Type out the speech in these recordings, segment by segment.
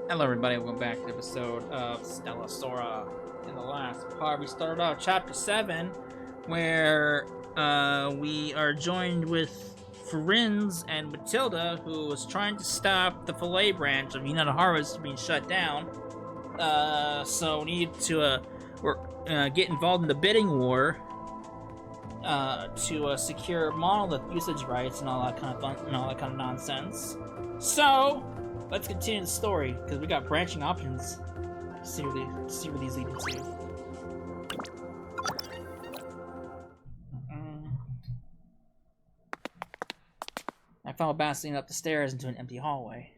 Hello everybody, welcome back to the episode of Stella Sora. In the last part, we started off chapter 7, where we are joined with Farinz and Matilda, who was trying to stop the fillet branch of United Harvest being shut down. So we need to get involved in the bidding war to secure monolith usage rights and all that kind of fun and all that kind of nonsense. So let's continue the story, because we got branching options. See where these lead into. I followed Bastian up the stairs into an empty hallway.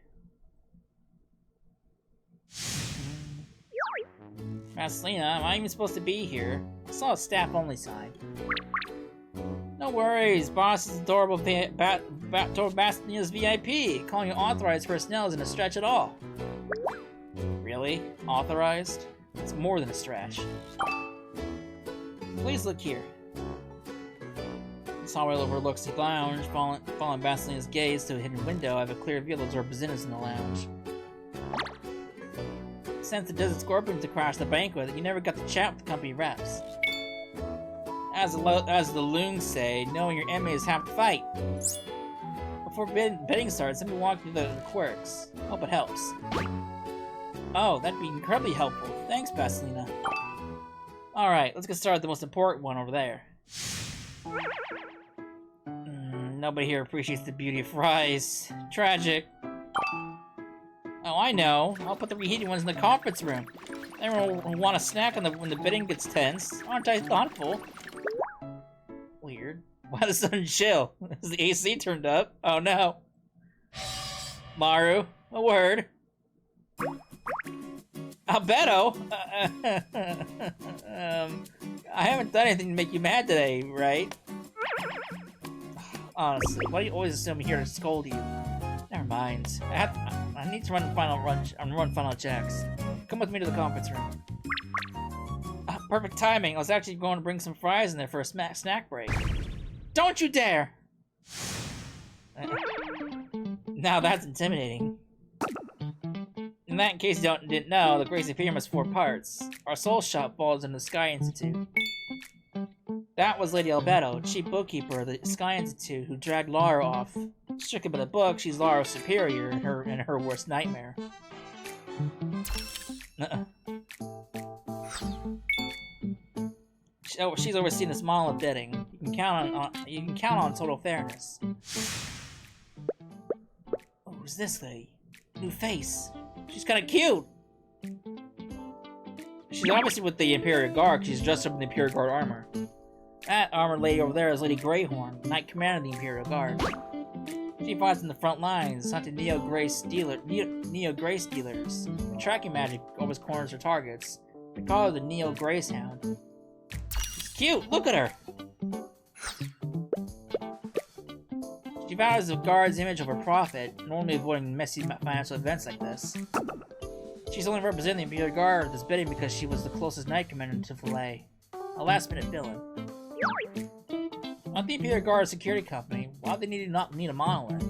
Marcelina, am I even supposed to be here? I saw a staff-only sign. No worries, boss is adorable toward Bastina's VIP. Calling you authorized personnel isn't a stretch at all. Really? Authorized? It's more than a stretch. Please look here. This hallway overlooks the lounge. Following Bastina's gaze to a hidden window, I have a clear view of the absorbed business in the lounge. Since the Desert Scorpions to crash the banquet, you never got to chat with the company reps. As the loons say, knowing your enemy is half the fight. Before bidding starts, let me walk through the quirks. Hope it helps. Oh, that'd be incredibly helpful. Thanks, Basilina. Alright, let's get started with the most important one over there. Nobody here appreciates the beauty of fries. Tragic. Oh, I know. I'll put the reheated ones in the conference room. Everyone will want a snack when the bidding gets tense. Aren't I thoughtful? Weird. Why the sun chill? Is the AC turned up? Oh no. Maru, a word. Albedo? I haven't done anything to make you mad today, right? Honestly, why do you always assume I'm here to scold you? Never mind. I need to run final checks. Come with me to the conference room. Perfect timing. I was actually going to bring some fries in there for a snack break. Don't you dare! Now that's intimidating. In that case you didn't know, the Gracie Pyramid has 4 parts. Our soul shop falls in the Sky Institute. That was Lady Albedo, chief bookkeeper of the Sky Institute, who dragged Lara off. Stricken by the book, she's Lara's superior and her worst nightmare. She's overseeing this monolith bidding. You can count on total fairness. Oh, who's this lady? New face. She's kind of cute. She's obviously with the Imperial Guard, because she's dressed up in the Imperial Guard armor. That armored lady over there is Lady Greyhorn, Knight Commander of the Imperial Guard. She fights in the front lines, hunting Neo Grey Stealers. Her tracking magic always corners her targets. They call her the Neo Greyhound. She's cute, look at her! She values the guard's image over profit, normally avoiding messy financial events like this. She's only representing the Imperial Guard at this bidding because she was the closest Knight Commander to Filet. A last-minute villain. Not the Imperial Guard security company. Why do they not need a monolith?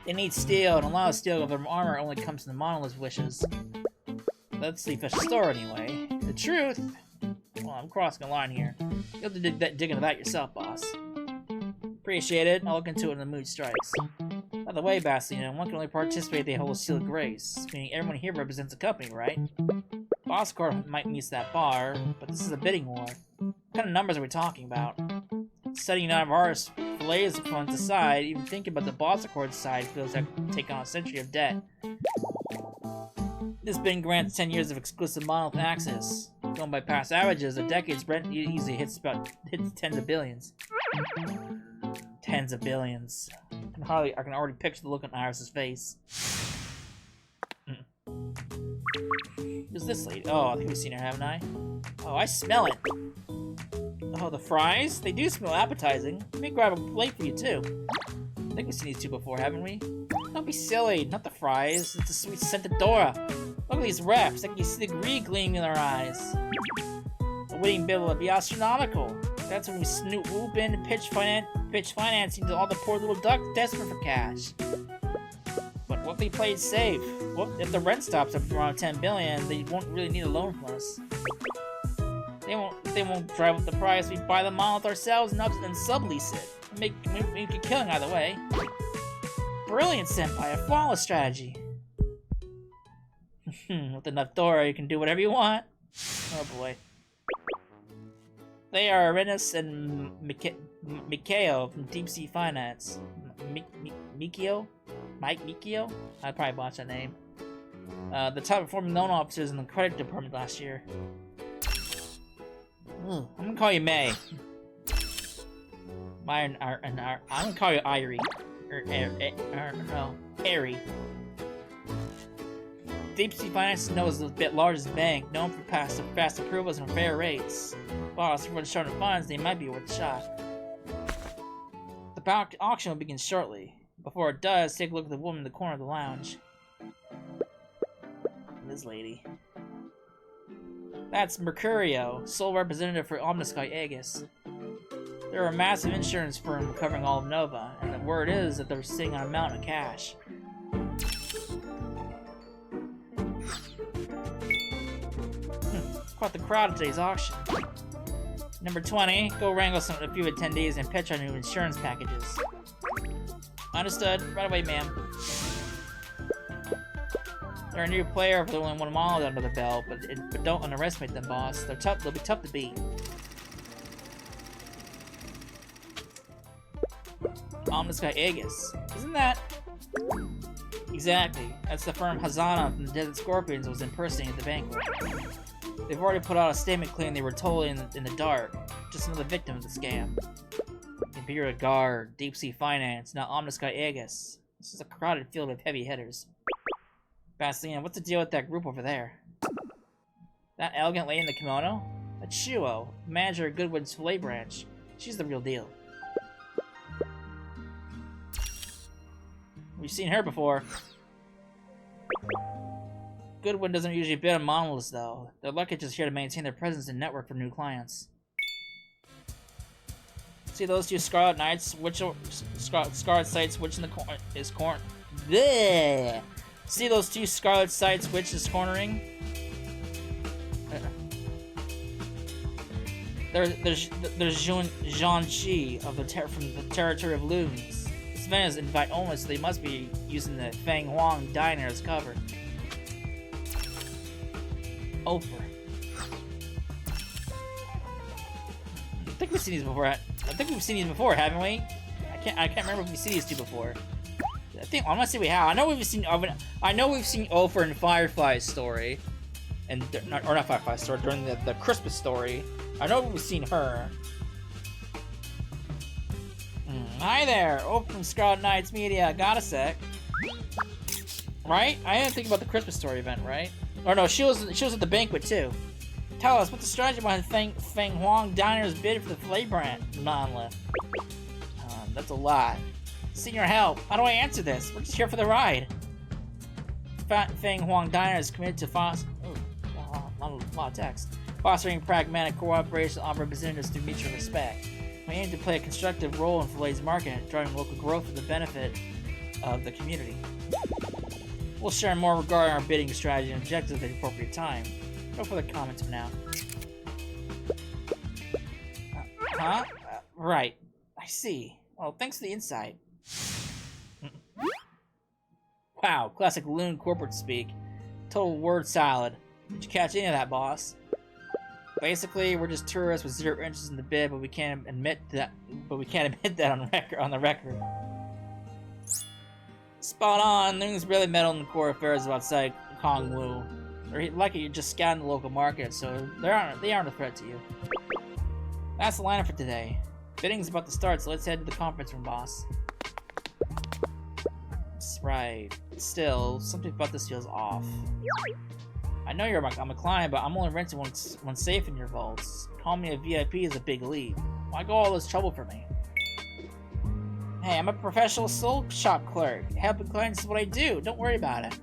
They need steel, and a lot of steel of their armor only comes from the monolith's wishes. That's the official story anyway. The truth? Well, I'm crossing a line here. You'll have to dig into that yourself, boss. Appreciate it. I'll look into it when the mood strikes. By the way, Bastian, one can only participate if they hold a seal of grace, meaning everyone here represents a company, right? Boss Court might miss that bar, but this is a bidding war. What kind of numbers are we talking about? Setting United of Artists lays the funds aside, even thinking about the Boss Accord side feels like taking on a century of debt. This bidding grants 10 years of exclusive monolith access. Going by past averages, a decade's rent easily hits tens of billions. Tens of billions. I can already picture the look on Iris's face. Who's this lady? Oh, I think we've seen her, haven't I? Oh, I smell it. Oh, the fries? They do smell appetizing. Let me grab a plate for you, too. I think we've seen these two before, haven't we? Don't be silly. Not the fries. It's the sweet scented Dora. Look at these reps. I can see the greed gleaming in their eyes. The winning bid will be astronomical. That's when we swoop in and pitch financing to all the poor little ducks desperate for cash. But What if they played safe? What if the rent stops at around 10 billion? They won't really need a loan from us. They won't drive up the price. We buy the monolith ourselves and sublease it. Make a killing either way. Brilliant, Senpai. A flawless strategy. With enough Dora, you can do whatever you want. Oh boy. They are Arenas and Mikeo from Deep Sea Finance. Mikio? Mike Mikio? I probably botched that name. The top performing loan officers in the credit department last year. I'm gonna call you May. I'm gonna call you Irie. No, Airy. Deep Sea Finance is a bit largest bank, known for fast approvals and fair rates. Boss, for the short of funds, they might be worth a shot. The auction will begin shortly. Before it does, take a look at the woman in the corner of the lounge. This lady. That's Mercurio, sole representative for Omnisky Aegis. They're a massive insurance firm covering all of Nova, and the word is that they're sitting on a mountain of cash. Quite the crowd at today's auction. Number 20, go wrangle a few attendees and pitch our new insurance packages. Understood. Right away, ma'am. They're a new player with only one model under the belt, but don't underestimate them, boss. They'll be tough to beat. Omnisky Aegis. Isn't that? Exactly. That's the firm Hazana from the Desert Scorpions was impersonating at the banquet. They've already put out a statement claiming they were totally in the dark. Just another victim of the scam. Imperial Guard, Deep Sea Finance, now Omnisky Aegis. This is a crowded field of heavy hitters. Bastian, what's the deal with that group over there? That elegant lady in the kimono? That's Shuo, manager of Goodwood's Filet Branch. She's the real deal. We've seen her before. Goodwood doesn't usually bid on monoliths, though. They're lucky just here to maintain their presence and network for new clients. See those two Scarlet Knights? Scarlet Sights, which in the corner is corn. Bleh! See those two Scarlet Sights, which is cornering? There's Zhangqi of from the territory of loons. This event is invite only, so they must be using the Feng Huang Diner as cover. Ofer. I think we've seen these before. I think we've seen these before, haven't we? I can't remember if we've seen these two before. I want to say we have. I know we've seen Ofer in Firefly's story, and not Firefly's story during the Christmas story. I know we've seen her. Hi there, Ofer from Scarlet Knights Media. Got a sec. Right? I didn't think about the Christmas story event, right? Or no, she was at the banquet too. Tell us, what's the strategy behind Feng Huang Diner's bid for the Filet Branch monolith? That's a lot. Senior help, how do I answer this? We're just here for the ride. Feng Huang Diner is committed to a lot of text. Fostering pragmatic cooperation with representatives through mutual respect. We aim to play a constructive role in Filet's market, driving local growth for the benefit of the community. We'll share more regarding our bidding strategy and objectives at the appropriate time. No further comments for now. Right. I see. Well, thanks for the insight. Wow, classic loon corporate speak. Total word salad. Did you catch any of that, boss? Basically, we're just tourists with zero interest in the bid, but we can't admit that. On the record. Spot on. Loons barely meddle in the core affairs of outside Kongwu. They're lucky you're just scouting the local market, so they aren't a threat to you. That's the lineup for today. Bidding's about to start, so let's head to the conference room, boss. That's right. Still, something about this feels off. I know I'm a client, but I'm only renting one safe in your vaults. Call me a VIP is a big leap. Why go all this trouble for me? Hey, I'm a professional soul shop clerk. Helping clients is what I do. Don't worry about it.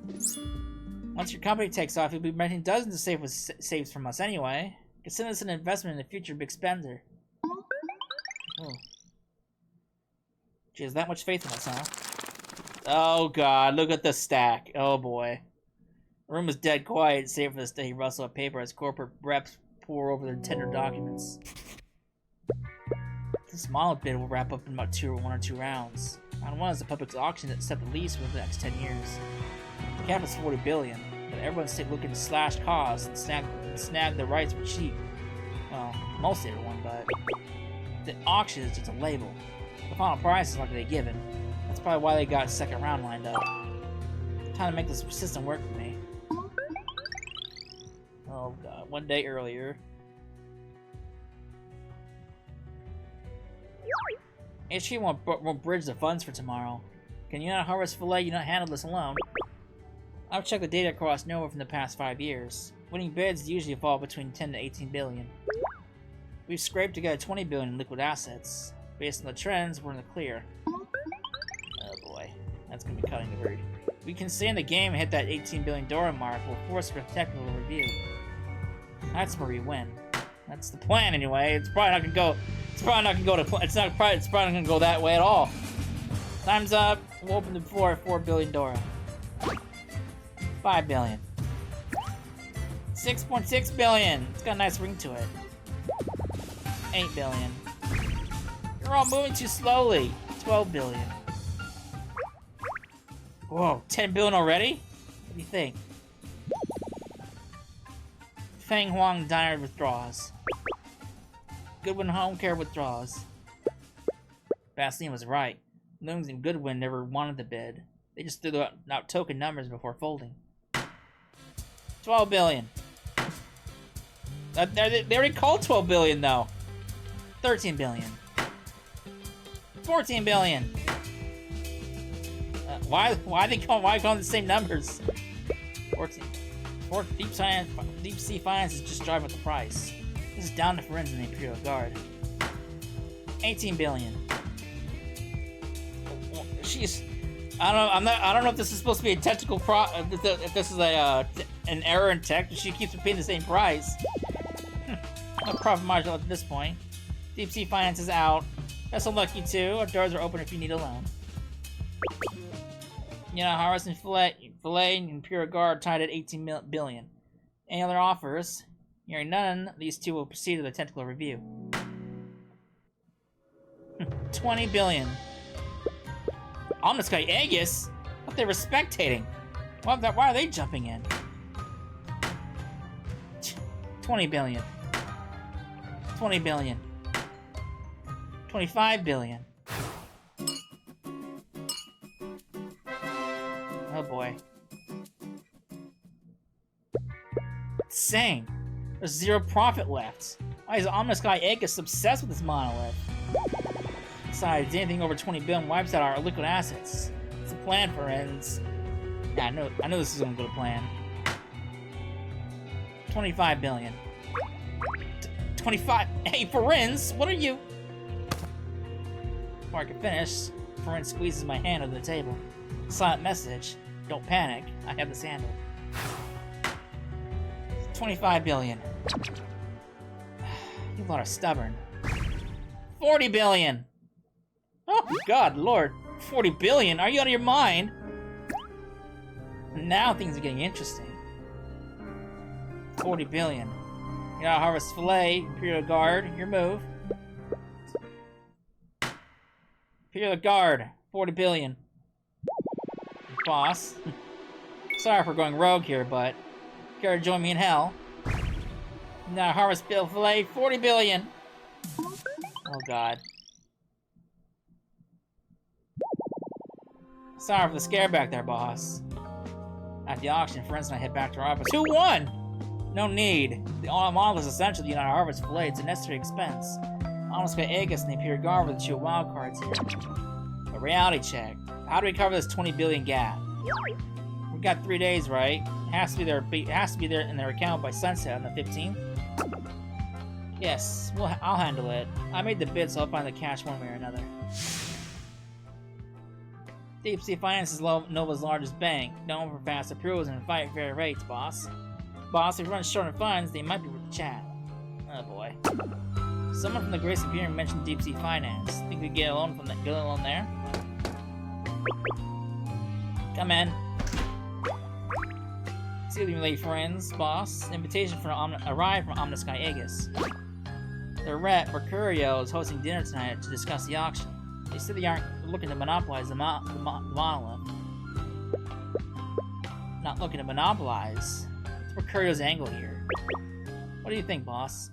Once your company takes off, you'll be renting dozens of safes from us anyway. Consider this an investment in a future big spender. Oh. She has that much faith in us, huh? Oh god, look at the stack. Oh boy. The room is dead quiet, save for the steady rustle of paper as corporate reps pour over their tender documents. This model bid will wrap up in about 1 or 2 rounds. Round 1 is the public's auction that set the lease for the next 10 years. The cap is 40 billion, but everyone's looking to slash costs and snag the rights for cheap. Well, mostly everyone, but the auction is just a label. The final price is not going to be given. That's probably why they got a second round lined up. Time to make this system work for me. Oh god, 1 day earlier. HQ won't bridge the funds for tomorrow. Can you not harvest filet? You not handle this alone. I've checked the data across Nova from the past 5 years. Winning bids usually fall between 10 to 18 billion. We've scraped together 20 billion in liquid assets. Based on the trends, we're in the clear. Oh boy, that's gonna be cutting the herd. We can stay in the game and hit that 18 billion Dora mark. We'll force for a technical review. That's where we win. That's the plan anyway. It's probably not gonna go. It's probably not gonna go to. It's probably not gonna go that way at all. Time's up. We'll open the floor at 4 billion Dora. 5 billion. 6.6 billion. It's got a nice ring to it. 8 billion. You're all moving too slowly. 12 billion. Whoa, 10 billion already? What do you think? Feng Huang Diner withdraws. Goodwin Home Care withdraws. Bastien was right. Looms and Goodwin never wanted the bid. They just threw out token numbers before folding. 12 billion. They already called 12 billion though. 13 billion. 14 billion. Why calling the same numbers? 14. Deep Sea Finance is just driving up the price. This is down to friends in the Imperial Guard. 18 billion. She's. I don't know if this is supposed to be a technical if this is an error in tech. She keeps repeating the same price. No profit margin at this point. Deep Sea Finance is out. That's unlucky too. Our doors are open if you need a loan. You know, Harvest and Filet and Imperial Guard tied at 18 billion. Any other offers? Hearing none, these two will proceed to the technical review. 20 billion. Almost got Aegis? But they were spectating. Why are they jumping in? 20 billion. 20 billion. 25 billion. Oh boy. Insane. There's 0 profit left. Why is Omnis Guy Aegis obsessed with this monolith? Besides, anything over 20 billion wipes out our liquid assets. It's a plan for ends. Yeah, I know this is gonna go to plan. 25 billion. 25. Hey, Ferenz, what are you? Before I can finish, Ferenz squeezes my hand under the table. Silent message. Don't panic. I have this handled. 25 billion. You lot are stubborn. 40 billion. Oh, God, Lord. 40 billion? Are you out of your mind? Now things are getting interesting. 40 billion. You gotta harvest filet, Imperial Guard, your move. Imperial Guard, 40 billion. Boss. Sorry for going rogue here, but care to join me in hell? Now harvest bill filet, 40 billion. Oh God. Sorry for the scare back there, boss. At the auction, friends and I head back to our office. Who won? No need. The model is essential to United Harvest Filet. It's a necessary expense. Almost got Aegis and the Imperial Guard with the 2 wild cards here. A reality check. How do we cover this 20 billion gap? We've got 3 days, right? It has to be there in their account by sunset on the 15th. Yes, I'll handle it. I made the bid, so I'll find the cash one way or another. Deep Sea Finance is Nova's largest bank, known for fast approvals and fair rates, boss. Boss, if you run short of funds, they might be worth the chat. Oh boy. Someone from the Grace Imperium mentioned Deep Sea Finance. Think we get a loan from that? Get a loan there? Come in. Excuse me, late friends, boss. Invitation arrived from Omnisky Aegis. Their rep, Mercurio, is hosting dinner tonight to discuss the auction. They said they aren't looking to monopolize the monolith. Not looking to monopolize. What's Mercurio's angle here? What do you think, boss?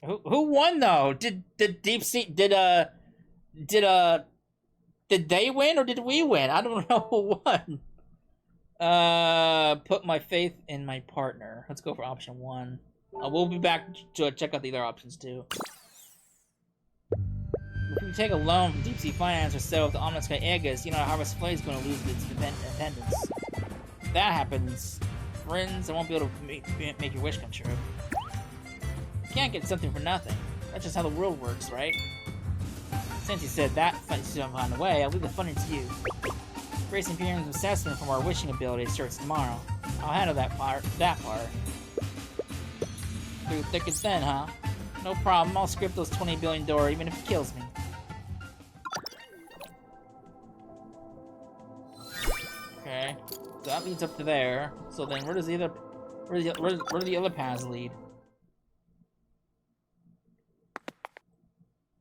Who won though? Did Deep Sea did they win or did we win? I don't know who won. Put my faith in my partner. Let's go for option 1. We'll be back to check out the other options too. If we take a loan from Deep Sea Finance or settle with the Omnisky Aegis, you know Harvest Flight is going to lose its independence. If that happens, friends, I won't be able to make your wish come true. You can't get something for nothing. That's just how the world works, right? Since you said that fun's on the way, I'll leave the funding to you. Grace Imperium's assessment from our wishing ability starts tomorrow. I'll handle that part. Through thick and thin, huh? No problem, I'll script those 20 billion door even if it kills me. Okay, so that leads up to there. So then where do the other paths lead?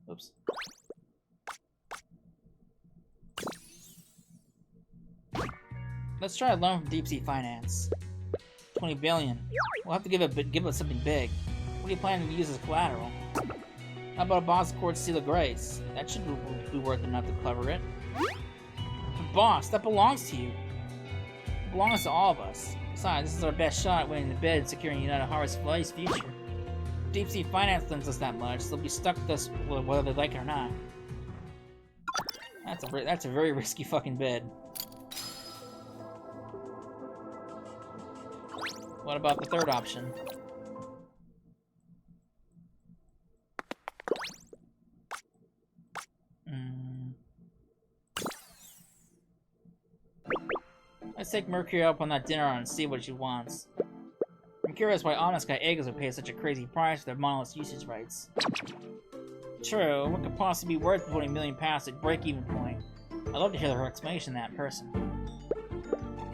Oops. Let's try a loan from Deep Sea Finance. 20 billion. We'll have to give it something big. What are you planning to use as collateral? How about a boss court seal of grace? That should be worth enough to cover it. But boss, that belongs to you. It belongs to all of us. Besides, this is our best shot at winning the bid and securing United Harvest Flight's future. Deep Sea Finance lends us that much, so they'll be stuck with us whether they like it or not. That's a very risky fucking bid. What about the third option? Let's take Mercury up on that dinner and see what she wants. I'm curious why Omnisky Aegis would pay such a crazy price for their monolith's usage rights. True, what could possibly be worth putting £1 million past at break-even point? I'd love to hear her explanation of that in person.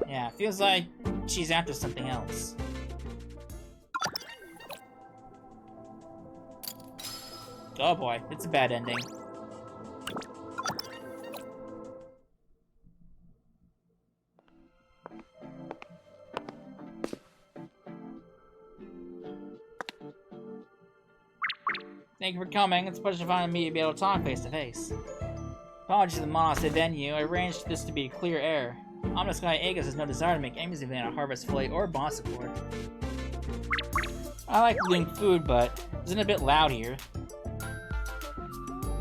Yeah, feels like she's after something else. Oh boy, it's a bad ending. Thank you for coming. It's a pleasure finding me to be able to talk face to face. Apologies to the Monostate venue. I arranged this to be a clear error. Omnisky Aegis has no desire to make any music event on Harvest Flight or Boss Support. I like doing food, but isn't it a bit loud here?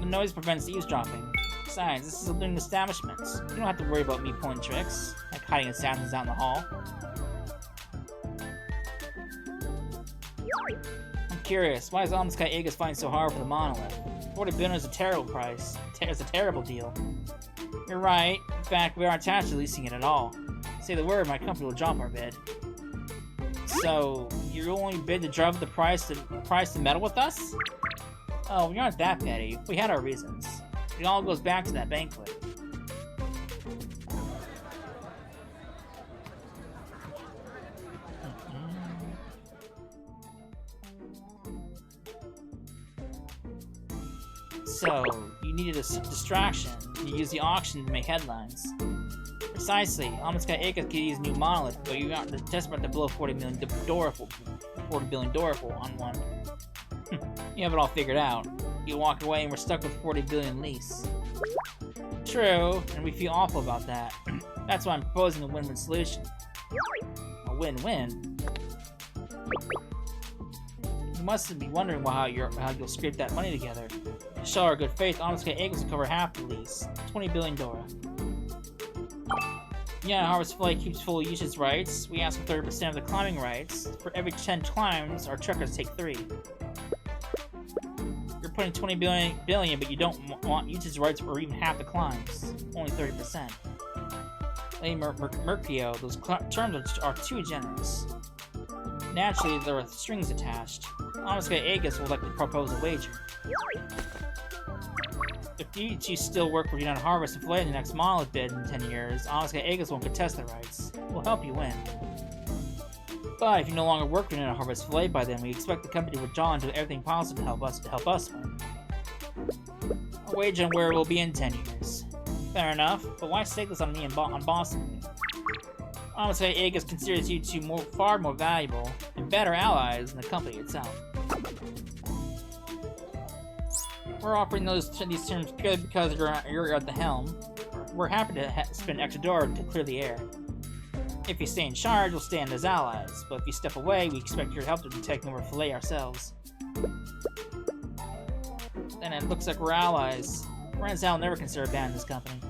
The noise prevents eavesdropping. Besides, this is a learning establishment. You don't have to worry about me pulling tricks, like hiding assassins out in the hall. I'm curious, why is Omnisky Aegis fighting so hard for the monolith? 40 billion is a terrible price. It's a terrible deal. You're right. In fact, we aren't attached to leasing it at all. Say the word, my company will drop our bid. So, you only bid to drop the price to meddle with us? Oh, we aren't that petty. We had our reasons. It all goes back to that banquet. So, you needed a distraction. You used the auction to make headlines. Precisely. Omnisky Aegis could use a new monolith, but you got desperate to blow 40 billion door on one. You have it all figured out. You walk away and we're stuck with 40 billion lease. True, and we feel awful about that. That's why I'm proposing a win-win solution. A win-win? You must be wondering how you'll scrape that money together. To show our good faith, Omnisky Aegis will cover half the lease, 20 billion Dora. Yeah, Harvest Flight keeps full usage rights. We ask for 30% of the climbing rights. For every 10 climbs, our truckers take 3. You're putting 20 billion, but you don't want usage rights for even half the climbs. Only 30%. Lady Mercurio, those terms are too generous. Naturally, there are strings attached. Omnisky Aegis would like to propose a wager. If you two still work for United Harvest and Fillet the next monolith bid in 10 years, Honest Guy Aegis won't contest the rights. We'll help you win. But if you no longer work for United Harvest Fillet by then, we expect the company to withdraw and do everything possible to help us win. A wage on where we'll be in 10 years. Fair enough, but why stake this on me and on Boston? Honest Guy Aegis considers you two far more valuable and better allies than the company itself. We're offering these terms purely because you're at the helm. We're happy to spend extra dough to clear the air. If you stay in charge, we'll stand as allies, but if you step away, we expect your help to take over Fillet ourselves. Then it looks like we're allies. Friends I'll never consider abandoning this company.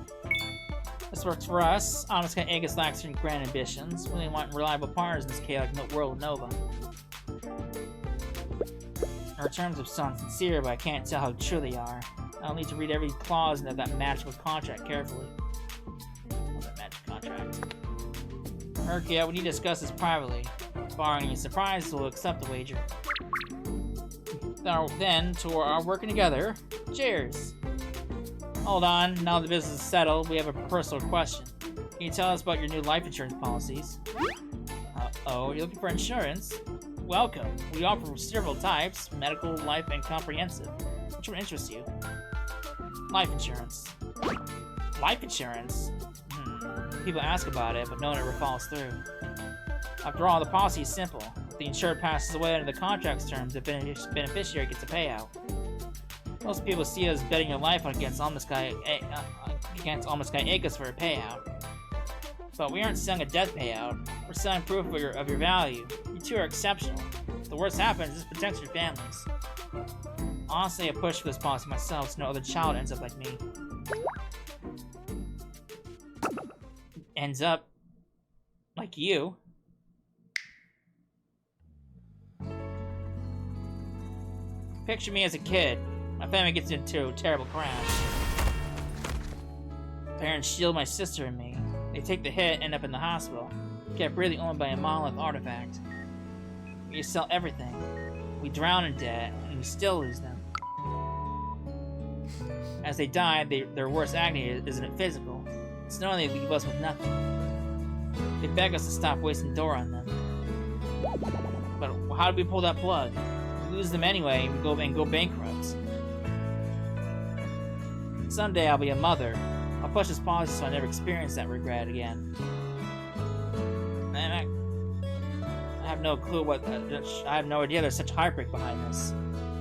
This works for us. Honest Guy Aegis lacks certain grand ambitions. We want reliable partners in this chaotic world of Nova. Our terms have sound sincere, but I can't tell how true they are. I'll need to read every clause of that magical contract carefully. That magic contract. Merkia, we need to discuss this privately. Barring any surprises, we'll accept the wager. Then, to our working together, cheers! Hold on, now the business is settled, we have a personal question. Can you tell us about your new life insurance policies? Uh-oh, you're looking for insurance? Welcome. We offer several types, medical, life, and comprehensive. Which one interests you? Life insurance. Life insurance? People ask about it, but no one ever follows through. After all, the policy is simple. If the insured passes away under the contract's terms, the beneficiary gets a payout. Most people see us betting your life against Honest Guy Aegis for a payout. But we aren't selling a death payout. We're selling proof of your value. You two are exceptional. If the worst happens, this protects your families. Honestly, I push for this policy myself so no other child ends up like me. Ends up like you. Picture me as a kid. My family gets into a terrible crash. Parents shield my sister and me. They take the hit, end up in the hospital. Kept really owned by a monolith artifact. We sell everything. We drown in debt, and we still lose them. As they die, their worst agony isn't physical. It's knowing they leave us with nothing. They beg us to stop wasting dough on them. But how do we pull that plug? We lose them anyway, and we go bankrupt. Someday I'll be a mother. I'll push this policy so I never experience that regret again. And I have no clue I have no idea there's such heartbreak behind this.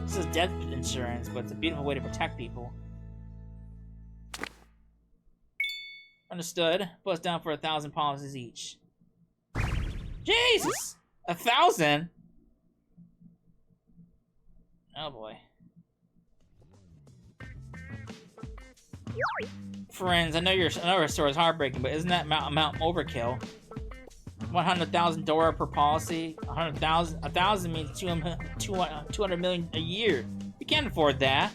This is death insurance, but it's a beautiful way to protect people. Understood. Put us down for 1,000 policies each. Jesus! 1,000? Oh boy. Friends, I know your story is heartbreaking, but isn't that amount overkill? 100,000 dollars per policy. 1,000 means 200 million a year. We can't afford that.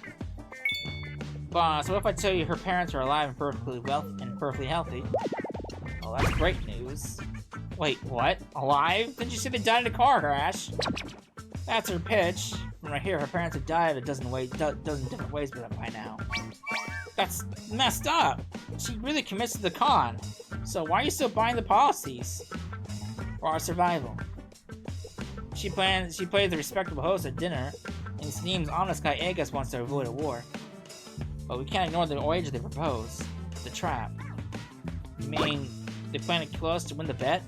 Boss, what if I tell you her parents are alive and perfectly healthy? Oh, that's great news. Wait, what? Alive? Didn't you say they died in a car crash? That's her pitch. From right here, her parents have died a dozen different ways by now. That's messed up. She really commits to the con. So why are you still buying the policies? For our survival. She plays the respectable host at dinner, and it seems Honest Guy Aegis wants to avoid a war. But we can't ignore the wager they propose. The trap. You mean they plan to kill us to win the bet?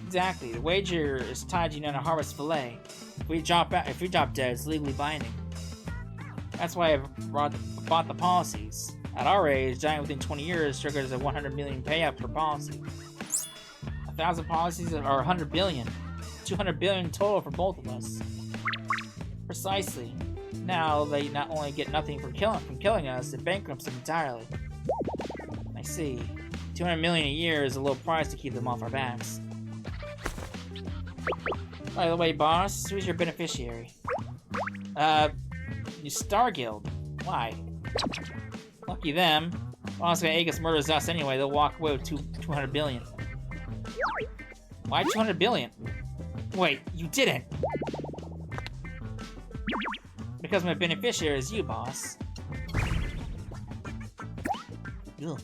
Exactly. The wager is tied to United Harvest Fillet. If we drop dead, it's legally binding. That's why I've bought the policies. At our age, dying within 20 years triggers a 100 million payout per policy. 1,000 policies are 100 billion. 200 billion total for both of us. Precisely. Now they not only get nothing from killing us, it bankrupts them entirely. I see. 200 million a year is a low price to keep them off our backs. By the way, boss, who's your beneficiary? New Star Guild. Why? Lucky them. Honest Guy Aegis murders us anyway, they'll walk away with 200 billion. Why 200 billion? Wait, you didn't! Because my beneficiary is you, boss. Ugh.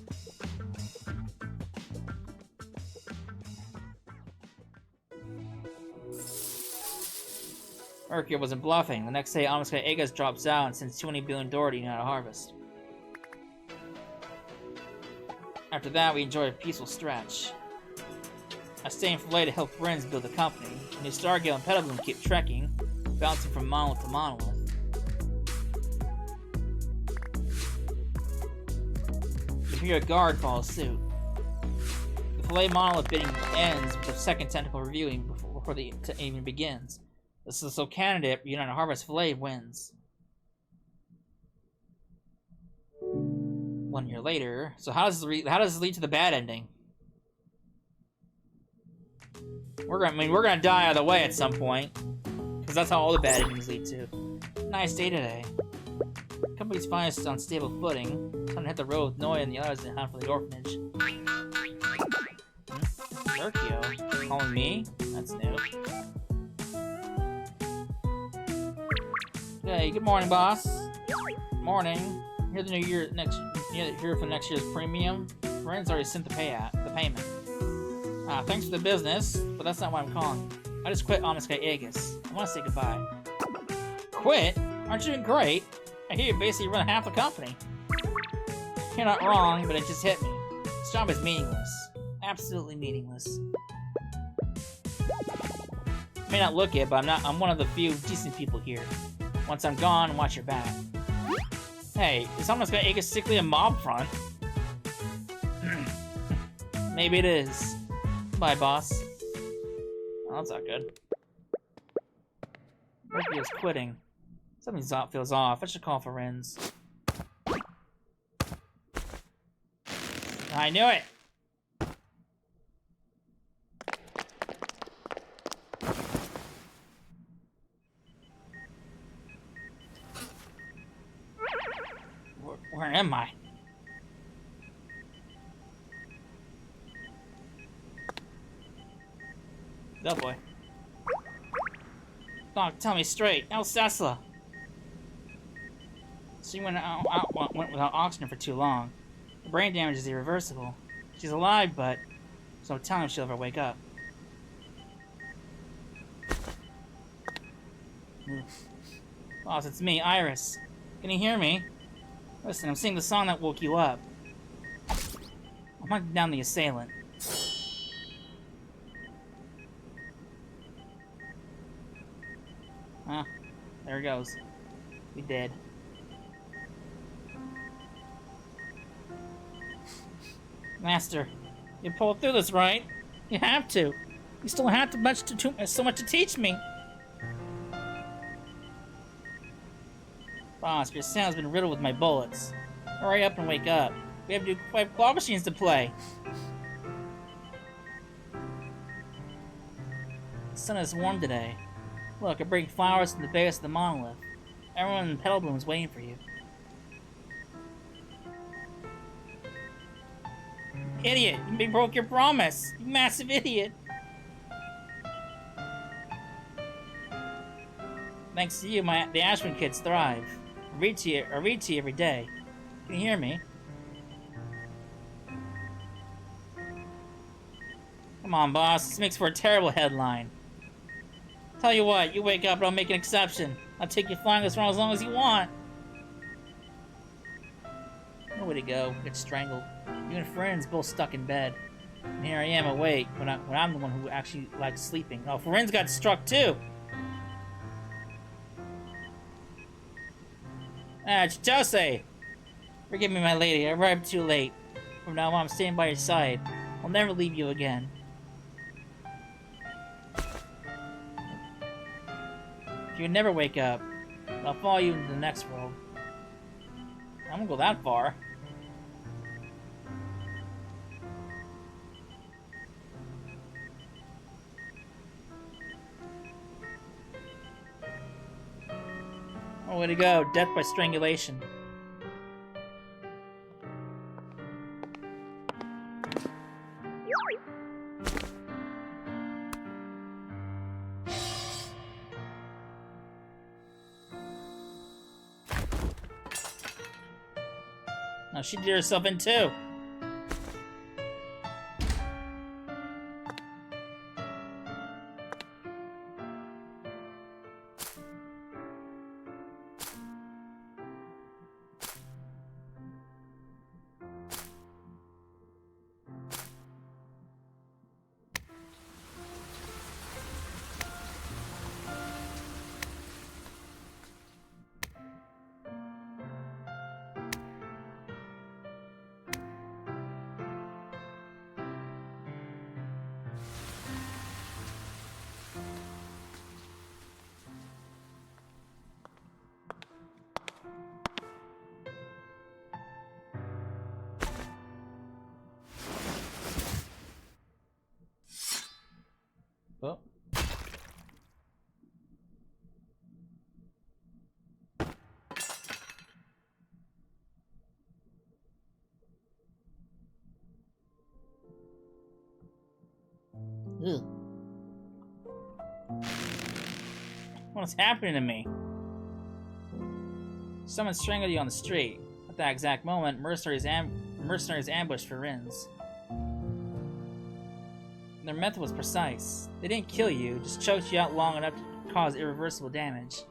Mercury wasn't bluffing. The next day, Amiska Aegis drops out and sends 20 billion Doherty out to harvest. After that, we enjoy a peaceful stretch. I stay in Filet to help friends build the company. New Stargale and Petalbloom keep trekking, bouncing from monolith to monolith. You hear a guard follow suit. The Filet monolith bidding ends with the second technical reviewing before the even begins. The successful candidate, United Harvest Filet, wins. 1 year later. So how does this lead to the bad ending? We're gonna die either way at some point, because that's how all the bad endings lead to. Nice day today. Company's finest on stable footing. Time to hit the road with Noya and the others and hunt for the orphanage. Merkio, calling me? That's new. Hey, good morning, boss. Morning. Here for next year's premium. Ryan's already sent the payment. Thanks for the business, but that's not why I'm calling. I just quit Amiska Aegis. I want to say goodbye. Quit? Aren't you doing great? I hear you basically run half the company. You're not wrong, but it just hit me. This job is meaningless. Absolutely meaningless. I may not look it, but I'm one of the few decent people here. Once I'm gone, watch your back. Hey, is Amiska Aegis strictly a mob front? Maybe it is. Bye, boss. Oh, that's not good. Mercury's quitting. Something feels off. I should call for Rins. I knew it! Where am I? Oh boy. Doc, tell me straight. El Sasla. She went without oxygen for too long. The brain damage is irreversible. She's alive, but there's no telling if she'll ever wake up. Boss, it's me, Iris. Can you hear me? Listen, I'm singing the song that woke you up. I'm hunting down the assailant. Ah, there it goes. We did. Master, you pulled through this, right? You have to. You still have so much to teach me. Boss, your sound's been riddled with my bullets. Hurry up and wake up. We have new claw machines to play. The sun is warm today. Look, I bring flowers from the base of the monolith. Everyone in Petalbloom is waiting for you. Idiot! You broke your promise! You massive idiot! Thanks to you, the Ashman kids thrive. I read to you every day. Can you hear me? Come on, boss. This makes for a terrible headline. Tell you what, you wake up and I'll make an exception. I'll take you flying this round as long as you want. No way to go. Get strangled. You and friends both stuck in bed. And here I am awake when I'm the one who actually likes sleeping. Oh, Ferenz got struck too! Chitose! Forgive me, my lady. I arrived too late. From now on, I'm staying by your side. I'll never leave you again. If you never wake up, I'll follow you into the next world. I won't go that far. Oh, way to go. Death by strangulation. Now she did herself in too. Oh. Ugh. What's happening to me? Someone strangled you on the street. At that exact moment, mercenaries ambushed for Rins. Their method was precise. They didn't kill you, just choked you out long enough to cause irreversible damage.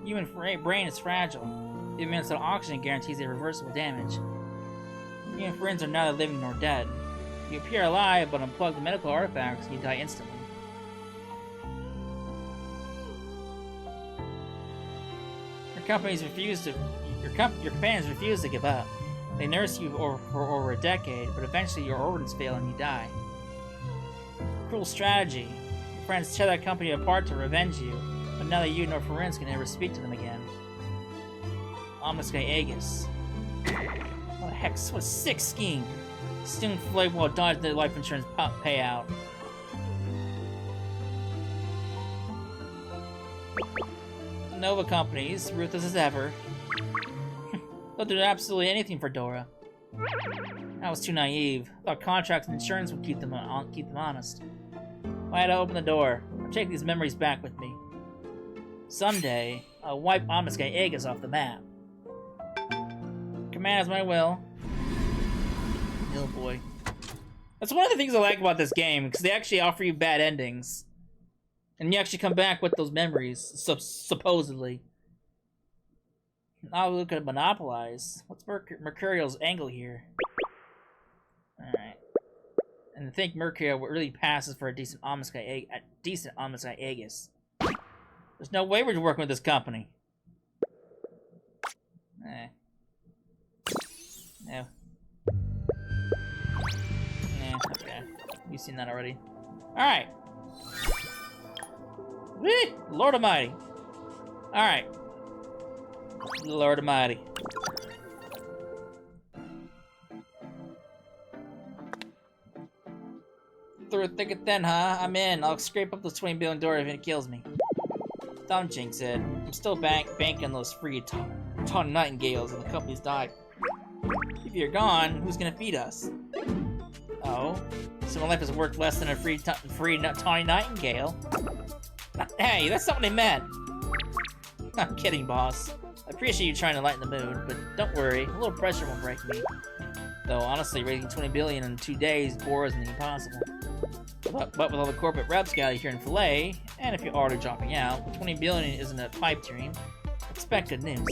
Human brain is fragile. The immense oxygen guarantees irreversible damage. Human friends are neither living nor dead. You appear alive, but unplug the medical artifacts and you die instantly. Your companions refuse to give up. They nurse you for over a decade, but eventually your organs fail and you die. Cruel strategy. Your friends tear that company apart to revenge you, but neither you nor Ferenz can ever speak to them again. Ominous guy Aegis. What the heck? What a sick scheme. Stealing flight while dodging the life insurance payout. Nova companies, ruthless as ever. They'll do absolutely anything for Dora. I was too naive. Thought contracts and insurance would keep them honest. I had to open the door. I'll take these memories back with me. Someday, I'll wipe Ominous Guy Aegis off the map. Command as my will. Oh boy. That's one of the things I like about this game, because they actually offer you bad endings. And you actually come back with those memories, supposedly. Now we look at Monopolize. What's Mercurial's angle here? Alright. And I think Mercurial really passes for a decent Ominous Guy Aegis. There's no way we're working with this company. No. Okay. You've seen that already. Alright. Whee! Lord Almighty. Alright. Lord Almighty. Through thick and thin, huh? I'm in. I'll scrape up the 20 billion door if it kills me. Don't jinx it. I'm still banking those free Tawny Nightingales and the company's died. If you're gone, who's gonna feed us? Oh? So my life is worth less than a free Tawny Nightingale? Hey, that's not what I meant! I'm kidding, boss. I appreciate you trying to lighten the mood, but don't worry, a little pressure won't break me. Though, honestly, raising 20 billion in 2 days bore isn't impossible. But with all the corporate reps gathered here in Filet, and if you're already dropping out, 20 billion isn't a pipe dream. Expect good news.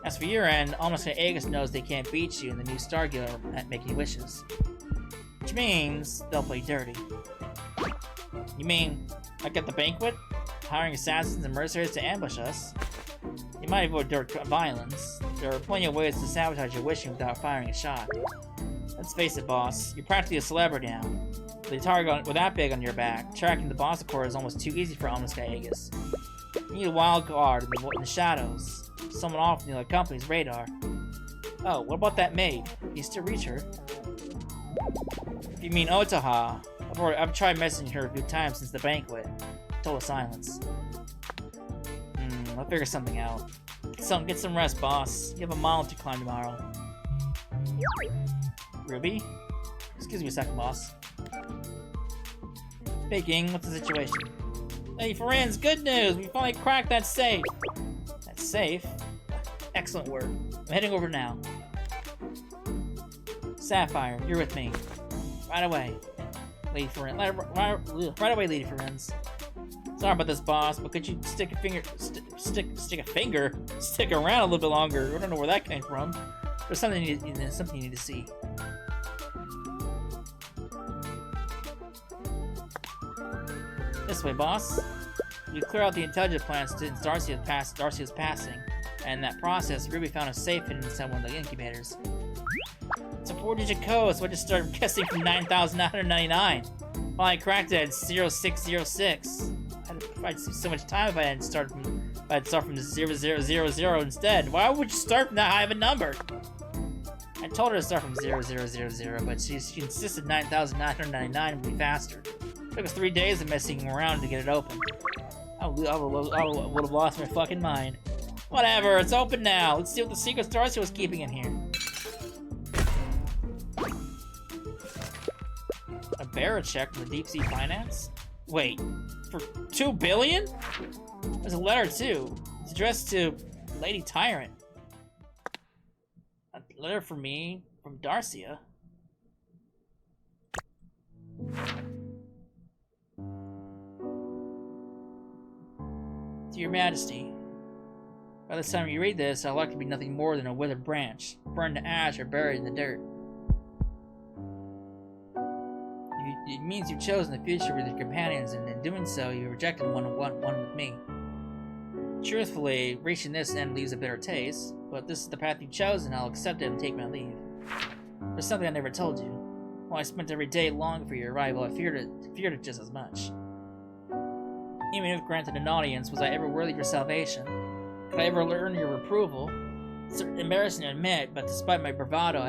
As for your end, Ominous Guy Aegis knows they can't beat you in the new Star Guild at making wishes. Which means, they'll play dirty. You mean, like at the banquet? Hiring assassins and mercenaries to ambush us? You might avoid direct violence. There are plenty of ways to sabotage your wishing without firing a shot. Let's face it, boss. You're practically a celebrity now. With a target with that big on your back, tracking the boss core is almost too easy for Ominous Guy Aegis. You need a wild card in the shadows. Someone off the other company's radar. Oh, what about that maid? Can you still reach her? If you mean Otaha, I've tried messaging her a few times since the banquet. Total silence. I'll figure something out. Get some rest, boss. You have a mile to climb tomorrow. Ruby? Excuse me a second, boss. Speaking, what's the situation? Hey, friends, good news! We finally cracked that safe! That safe? Excellent work. I'm heading over now. Sapphire, you're with me. Right away. Lady Ferenz. Right away, Lady Ferenz. Sorry about this, boss, but could you stick around a little bit longer? I don't know where that came from. There's something you need to see. This way, boss. You clear out the intelligence plants since Darcy was passing, and in that process, Ruby found a safe hidden inside one of the incubators. It's a 4-digit code, so I just started guessing from 9,999. Finally cracked it at 0606. I'd save so much time if I hadn't start from 0000 instead. Why would you start from that high of a number? I told her to start from 0000, but she insisted 9,999 would be faster. Took us 3 days of messing around to get it open. I would have lost my fucking mind. Whatever, it's open now. Let's see what the secrets Darcy was keeping in here. A bearer check from the Deep Sea Finance? Wait, for 2 billion? There's a letter too. It's addressed to Lady Tyrant. A letter for me from Darcia. To Your Majesty, by the time you read this, I'd like to be nothing more than a withered branch, burned to ash or buried in the dirt. It means you've chosen the future with your companions, and in doing so, you rejected one with me. Truthfully, reaching this end leaves a bitter taste, but this is the path you've chosen, I'll accept it and take my leave. There's something I never told you. While I spent every day longing for your arrival, I feared it just as much. Even if granted an audience, was I ever worthy of your salvation? Could I ever earn your approval? It's embarrassing to admit, but despite my bravado, I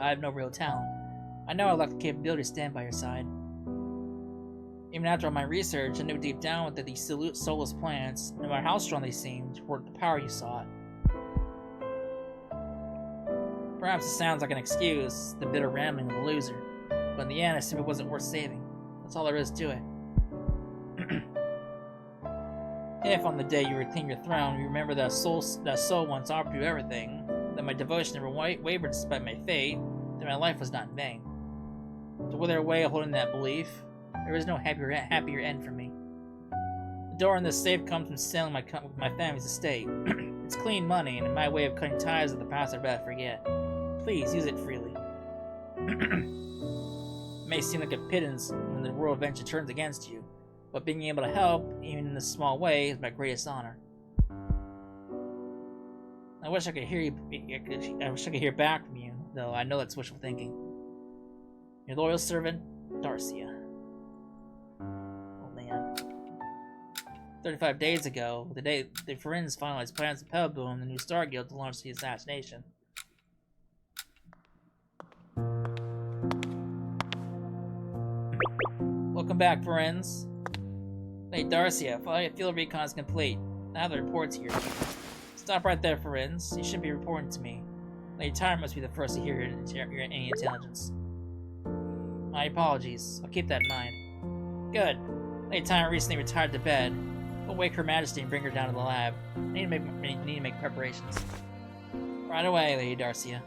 have no real talent. I know I lack the capability to stand by your side. Even after all my research, I knew deep down that these soulless planets, no matter how strong they seemed, weren't the power you sought. Perhaps it sounds like an excuse, the bitter rambling of a loser, but in the end, I simply wasn't worth saving. That's all there is to it. If on the day you retain your throne, you remember that soul once offered you everything, that my devotion never wavered despite my fate, then my life was not in vain. To wither away holding that belief, there is no happier end for me. The door in this safe comes from selling my family's estate. It's clean money, and my way of cutting ties with the past I'd rather forget. Please, use it freely. It may seem like a pittance when the world eventually turns against you, but being able to help, even in this small way, is my greatest honor. I wish I could hear back from you, though I know that's wishful thinking. Your loyal servant, Darcia. Oh man. 35 days ago, the day the Friends finalized plans to Pebbleboom, the new Star Guild, to launch the assassination. Welcome back, friends. Hey, Darcia, field recon is complete. Now the report's here. Stop right there, friends. You shouldn't be reporting to me. Lady Tyrant must be the first to hear any intelligence. My apologies. I'll keep that in mind. Good. Lady Tyrant recently retired to bed. We'll wake Her Majesty and bring her down to the lab. I need to make preparations. Right away, Lady Darcia.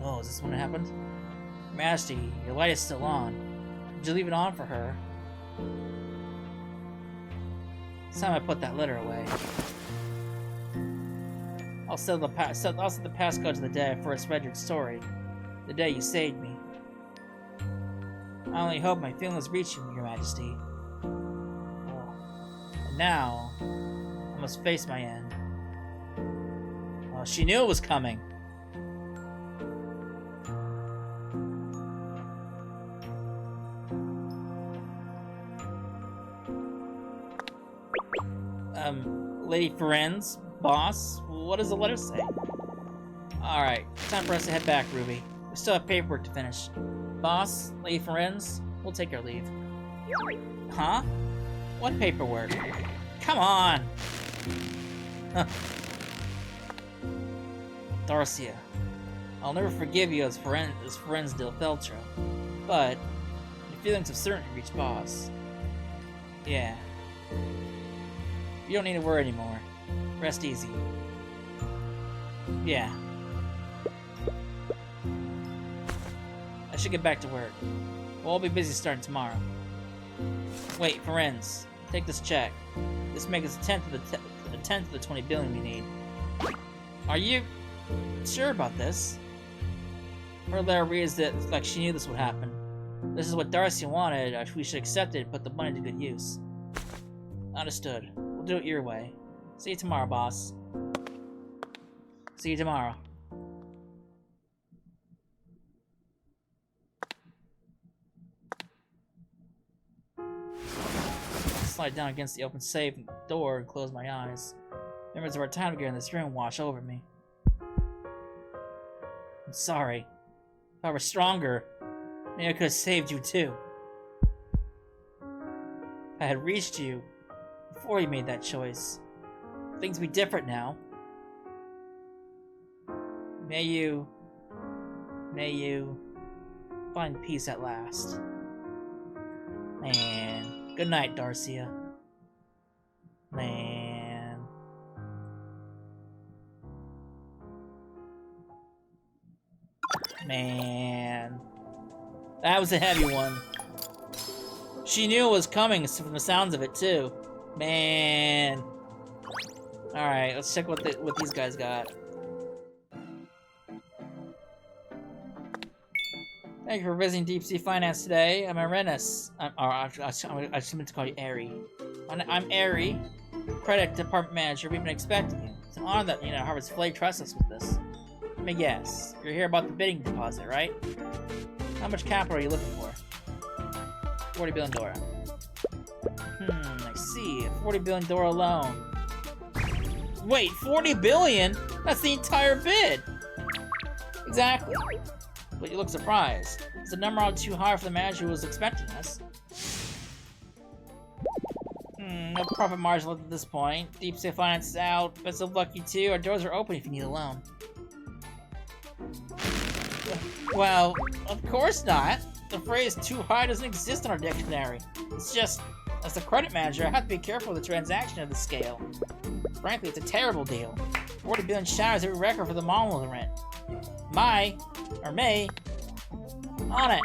Oh, is this when it happened? Her Majesty, your light is still on. Would you leave it on for her? It's time I put that letter away. I'll set the passcode to the day I first read your story. The day you saved me. I only hope my feelings reach you, Your Majesty. Oh. And now, I must face my end. Oh, she knew it was coming. Lady Ferenz, boss, what does the letter say? Alright, time for us to head back, Ruby. We still have paperwork to finish. Boss, Lady Ferenz, we'll take our leave. Huh? What paperwork? Come on! Darcia, I'll never forgive you as Ferenz del Feltro, but your feelings have certainly reached boss. Yeah. You don't need to worry anymore. Rest easy. Yeah. I should get back to work. We'll all be busy starting tomorrow. Wait, Ferenz, take this check. This makes us a tenth of the 20 billion we need. Are you sure about this? Her letter reads that like she knew this would happen. This is what Darcy wanted. We should accept it and put the money to good use. Understood. We'll do it your way. See you tomorrow, boss. See you tomorrow. Slide down against the open safe door and close my eyes. Memories of our time together in this room wash over me. I'm sorry. If I were stronger, Maybe I could have saved you too. I had reached you before you made that choice. Things will be different now. May you find peace at last. Man. Good night, Darcia. Man. Man. That was a heavy one. She knew it was coming from the sounds of it, too. Man. Alright, let's check what these guys got. Thank you for visiting Deep Sea Finance today. I'm Arenas. I just meant to call you Airy. I'm Airy, Credit Department Manager. We've been expecting you. It's an honor that Harvard's Flay trusts us with this. Let me guess. You're here about the bidding deposit, right? How much capital are you looking for? 40 billion Dora. I see. 40 billion Dora loan. Wait, 40 billion? That's the entire bid! Exactly. But you look surprised. Is the number out too high for the manager who was expecting us? No profit margin left at this point. Deep Sea Finance is out. Best of luck, you two. Our doors are open if you need a loan. Well, of course not. The phrase too high doesn't exist in our dictionary. It's just, as the credit manager, I have to be careful with the transaction of the scale. Frankly, it's a terrible deal. 40 billion shatters every record for the monolith rent. May, on it.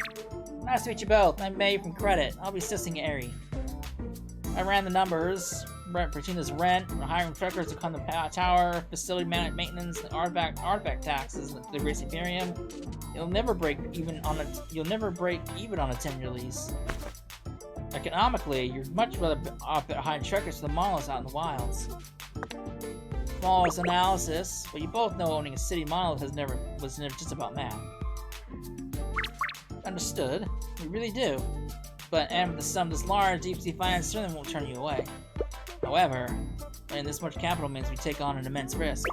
Nice to meet you both. I'm May from Credit. I'll be assisting Airy. I ran the numbers between this rent, hiring truckers to come to the tower, facility maintenance, the artifact taxes, the Grace Imperium. You'll never break even on a 10-year lease. Economically, you're much rather off at hiring truckers for the monoliths out in the wilds. Flawless analysis, but you both know owning a city monolith was never just about math. Understood. We really do. But with the sum this large, Deep Sea Finance certainly won't turn you away. However, and this much capital means we take on an immense risk.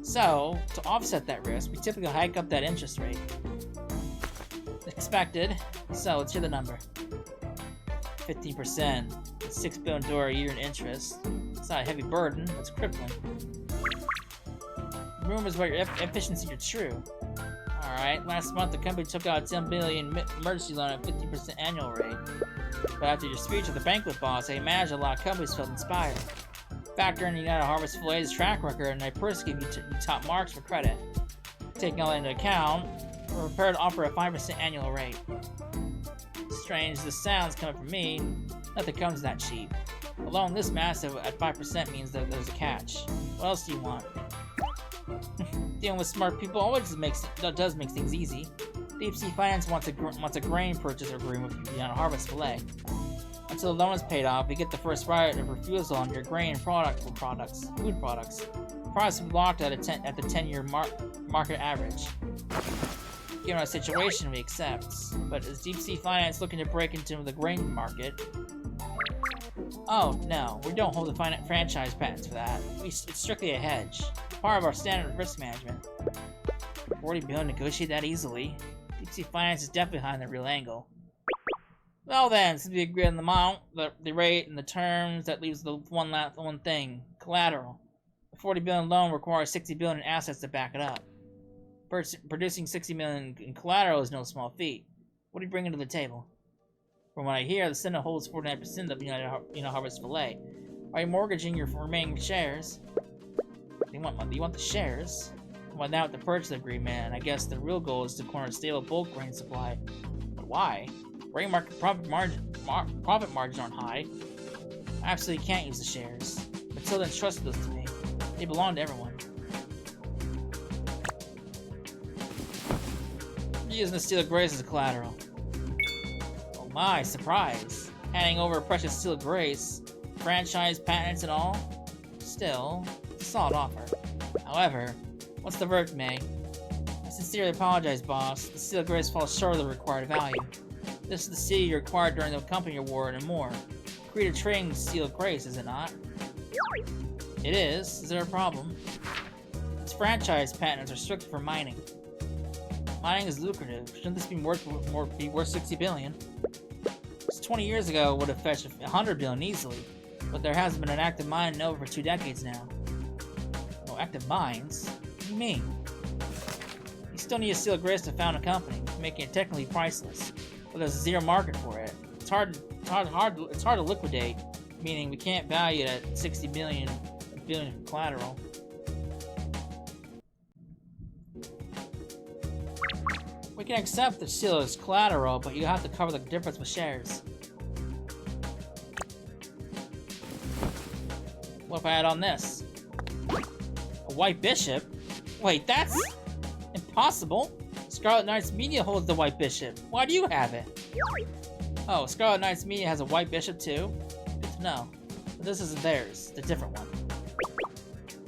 So, to offset that risk, we typically hike up that interest rate. Expected. So, let's hear the number. 15%. 6 billion Dora a year in interest. It's not a heavy burden, it's crippling. Rumors about your efficiency are true. Alright, last month the company took out a 10 billion emergency loan at 50% annual rate. But after your speech at the banquet boss, I imagine a lot of companies felt inspired. Factor in United Harvest Flay's track record, and I personally give you top marks for credit. Taking all that into account, we're prepared to offer a 5% annual rate. Strange as this sounds coming from me, nothing comes that cheap. Alone this massive at 5% means that there's a catch. What else do you want? Dealing with smart people always does make things easy. Deep Sea Finance wants a grain purchase agreement with United Harvest Flay. Until the loan is paid off, we get the first right of refusal on your grain and food products. Price will be locked at the 10-year market average. Given our situation, we accept. But is Deep Sea Finance looking to break into the grain market? Oh, no. We don't hold the franchise patents for that. It's strictly a hedge. Part of our standard risk management. 40 billion negotiate that easily. Deep Sea Finance is definitely behind the real angle. Well then, since we agreed on the amount, the rate, and the terms, that leaves the one thing. Collateral. A 40 billion loan requires 60 billion in assets to back it up. Producing 60 million in collateral is no small feat. What are you bringing to the table? From what I hear, the Senate holds 49% of United Harvest Flay. Are you mortgaging your remaining shares? You want the shares? Well, now with the purchase agreement, and I guess the real goal is to corner a stable bulk grain supply. But why? Grain market profit margins aren't high. I absolutely can't use the shares. Matilda entrusted those to me. They belong to everyone. I'm using the Steel Grace as collateral. Oh my, surprise. Handing over a precious Steel Grace, franchise, patents, and all? Still, it's a solid offer. However, what's the verdict, May? I sincerely apologize, boss. The Steel Grace falls short of the required value. This is the city you required during the company award and more. Agreed to trading Steel Grace, is it not? It is. Is there a problem? Its franchise patents are strict for mining. Mining is lucrative. Shouldn't this be worth 60 billion? Just 20 years ago, it would have fetched 100 billion easily. But there hasn't been an active mine in over 2 decades now. No active mines? What do you mean? You still need to steal grace to found a company, making it technically priceless. But there's zero market for it. It's hard to liquidate, meaning we can't value it at 60 billion from collateral. We can accept the seal as collateral, but you have to cover the difference with shares. What if I add on this? A white bishop? Wait, that's impossible! Scarlet Knight's Media holds the white bishop. Why do you have it? Oh, Scarlet Knight's Media has a white bishop too? Good to know. But this isn't theirs, it's a different one.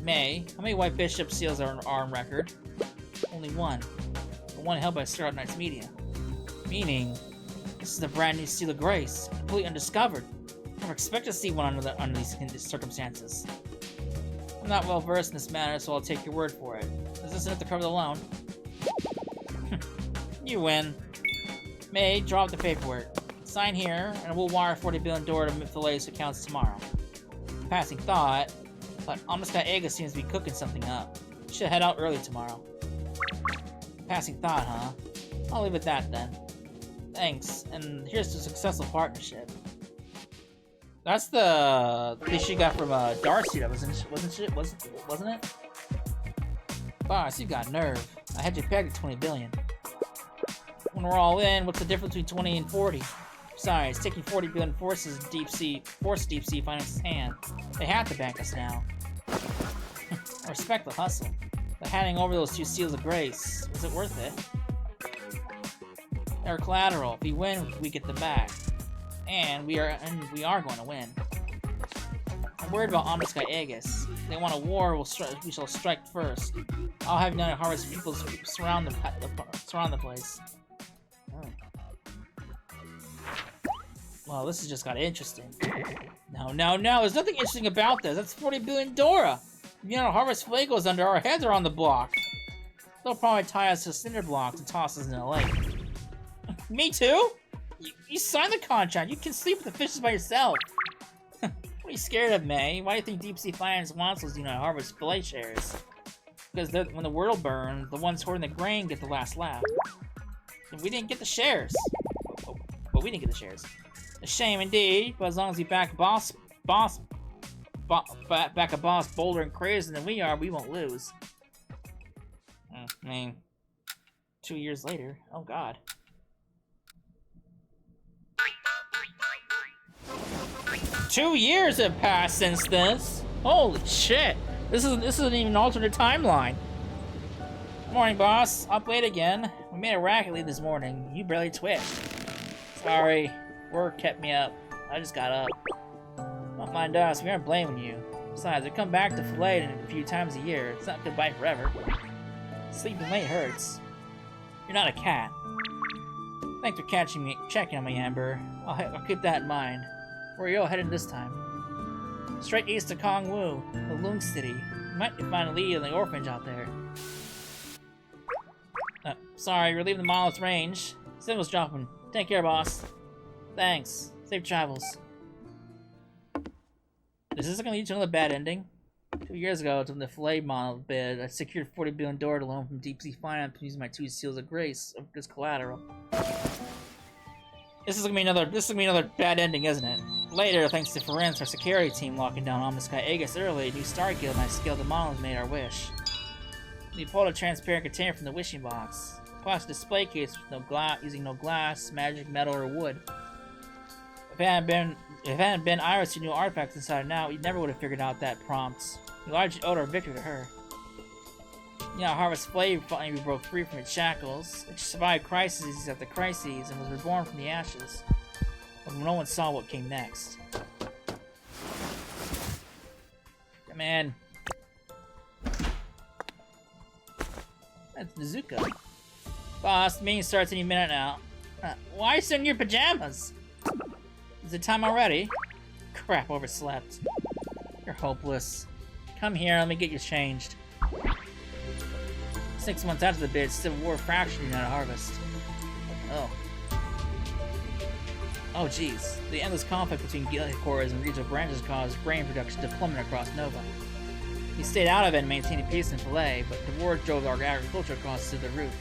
May, how many white bishop seals are on record? Only one. The one held by Scarlet Knight's Media. Meaning, this is a brand new seal of grace, completely undiscovered. Never expect to see one under these circumstances. I'm not well versed in this matter, so I'll take your word for it. Is this enough to cover the loan? You win. May, drop the paperwork. Sign here, and we'll wire 40 billion to Philea's accounts tomorrow. Passing thought, but Omnisky seems to be cooking something up. We should head out early tomorrow. Passing thought, huh? I'll leave it at that then. Thanks, and here's to a successful partnership. That's the thing she got from Darcy, that wasn't it? Boss, you got nerve. I had you pegged at 20 billion. When we're all in, what's the difference between 20 and 40? Besides, taking 40 billion forces deep sea finance's hand. They have to bank us now. I respect the hustle, but handing over those 2 seals of grace, was it worth it? They're collateral. If we win, we get them back. And we are going to win. I'm worried about Omnisky Aegis. If they want a war, we shall strike first. I'll have United Harvest people surround the place. Well, this has just got interesting. No, there's nothing interesting about this. That's 40 billion Dora. United Harvest flag goes under, our heads are on the block. They'll probably tie us to cinder blocks and toss us in the lake. Me too? You signed the contract. You can sleep with the fishes by yourself. What are you scared of, May? Why do you think Deep Sea Finance wants those United Harvest fillet shares? Because when the world burns, the ones hoarding the grain get the last laugh. And we didn't get the shares. But we didn't get the shares. A shame indeed, but as long as we back a boss bolder and crazier than we are, we won't lose. I mean, 2 years later, oh god. Two years have passed since this. Holy shit! This isn't even an alternate timeline. Morning, boss. Up late again. We made a racket late this morning. You barely twitched. Sorry, work kept me up. I just got up. Don't mind us. We aren't blaming you. Besides, we come back to Phileas a few times a year. It's not goodbye forever. Sleeping late hurts. You're not a cat. Thanks for checking on me, Amber. I'll keep that in mind. Where are you all headed this time? Straight east to Kongwu, the Loon City. You might find a lead in the orphanage out there. Sorry, we're leaving the monolith's range. Signal's dropping. Take care, boss. Thanks. Safe travels. Is this gonna lead to another bad ending? 2 years ago, to the Phileas monolith bid, I secured 40 billion Dora loan from Deep Sea Finance using my 2 seals of grace as collateral. This is gonna be another bad ending, isn't it? Later, thanks to Ferenc, our security team locking down Omnisky Aegis early, a new star guild and I scaled the monolith made our wish. We pulled a transparent container from the wishing box. A plastic display case with using no glass, magic, metal, or wood. If it hadn't been Iris who knew artifacts inside and out, we never would have figured out that prompt. We largely owed our victory to her. You know, Harvest Flame finally broke free from its shackles. It survived crises after crises and was reborn from the ashes. But no one saw what came next. Come in. That's Nezuko. Boss, the meeting starts any minute now. Why are you still in your pajamas? Is it time already? Crap, overslept. You're hopeless. Come here, let me get you changed. 6 months after the bid, Civil War fractured United Harvest. Oh. Oh jeez. The endless conflict between guild headquarters and regional branches caused grain production to plummet across Nova. We stayed out of it and maintained peace in Filet, but the war drove our agricultural costs to the roof.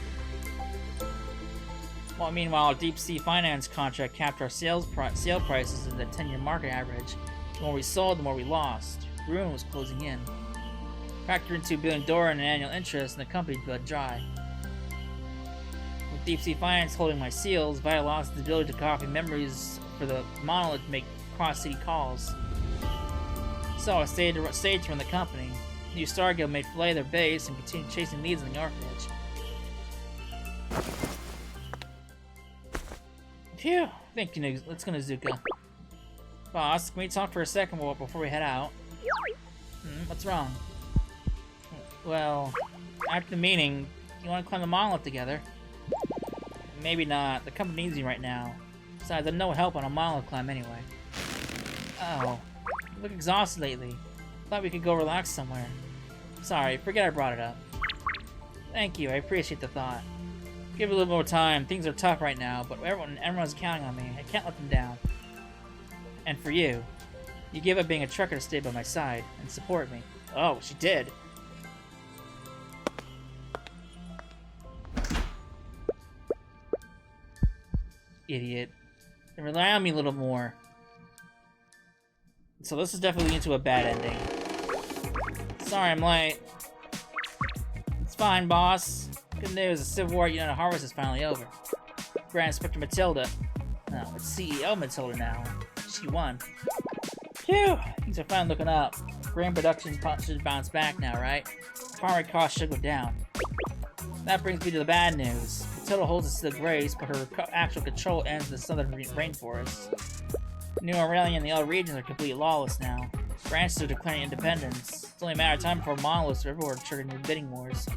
Well, meanwhile, our deep sea finance contract capped our sale prices at the 10-year market average. The more we sold, the more we lost. Ruin was closing in. Factor in $2 billion in annual interest, and the company bled dry. With deep sea finance holding my seals, Vita lost the ability to copy memories for the monolith to make cross-city calls. So I stayed to run the company. New Star Guild made Filet their base and continued chasing leads in the orphanage. Phew! Thank you, let's go to Zuka. Boss, can we talk for a second before we head out? What's wrong? Well, after the meeting, you want to climb the monolith together? Maybe not. The company needs me right now. Besides, I'm no help on a monolith climb anyway. Oh. You look exhausted lately. Thought we could go relax somewhere. Sorry, forget I brought it up. Thank you, I appreciate the thought. Give it a little more time. Things are tough right now, but everyone's counting on me. I can't let them down. And for you, you gave up being a trucker to stay by my side and support me. Oh, she did. Idiot. And rely on me a little more. So this is definitely into a bad ending. Sorry I'm late. It's fine, boss. Good news, the Civil War at United Harvest is finally over. Grand Inspector Matilda. No, it's CEO Matilda now. She won. Phew! Things are finally looking up. Grain production should bounce back now, right? Farming costs should go down. That brings me to the bad news. Matilda holds a still grace, but her actual control ends in the southern rainforest. New Aurelia and the other regions are completely lawless now. Branches are declaring independence. It's only a matter of time before monoliths are everywhere trigger new bidding wars.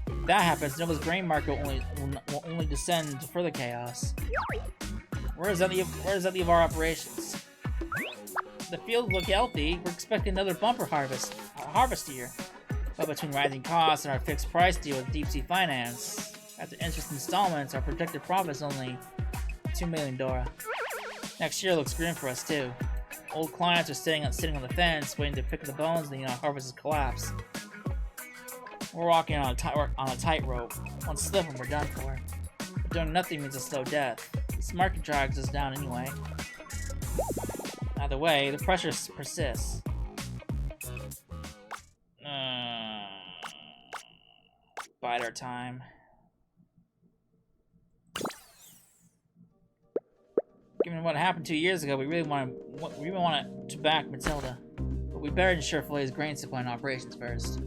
If that happens, Nova's grain market will only descend to further chaos. Where does that leave our operations? The fields look healthy. We're expecting another bumper harvest year. But between rising costs and our fixed price deal with Deep Sea Finance, after interest installments, our projected profit is only $2 million. Next year looks grim for us too. Old clients are sitting on the fence, waiting to pick up the bones and harvest's collapse. We're walking on a tightrope. One slip and we're done for. But doing nothing means a slow death. This market drags us down anyway. Either way, the pressure persists. Bide our time. Given what happened 2 years ago, we really want to back Matilda. But we better ensure Filet's grain supply and operations first.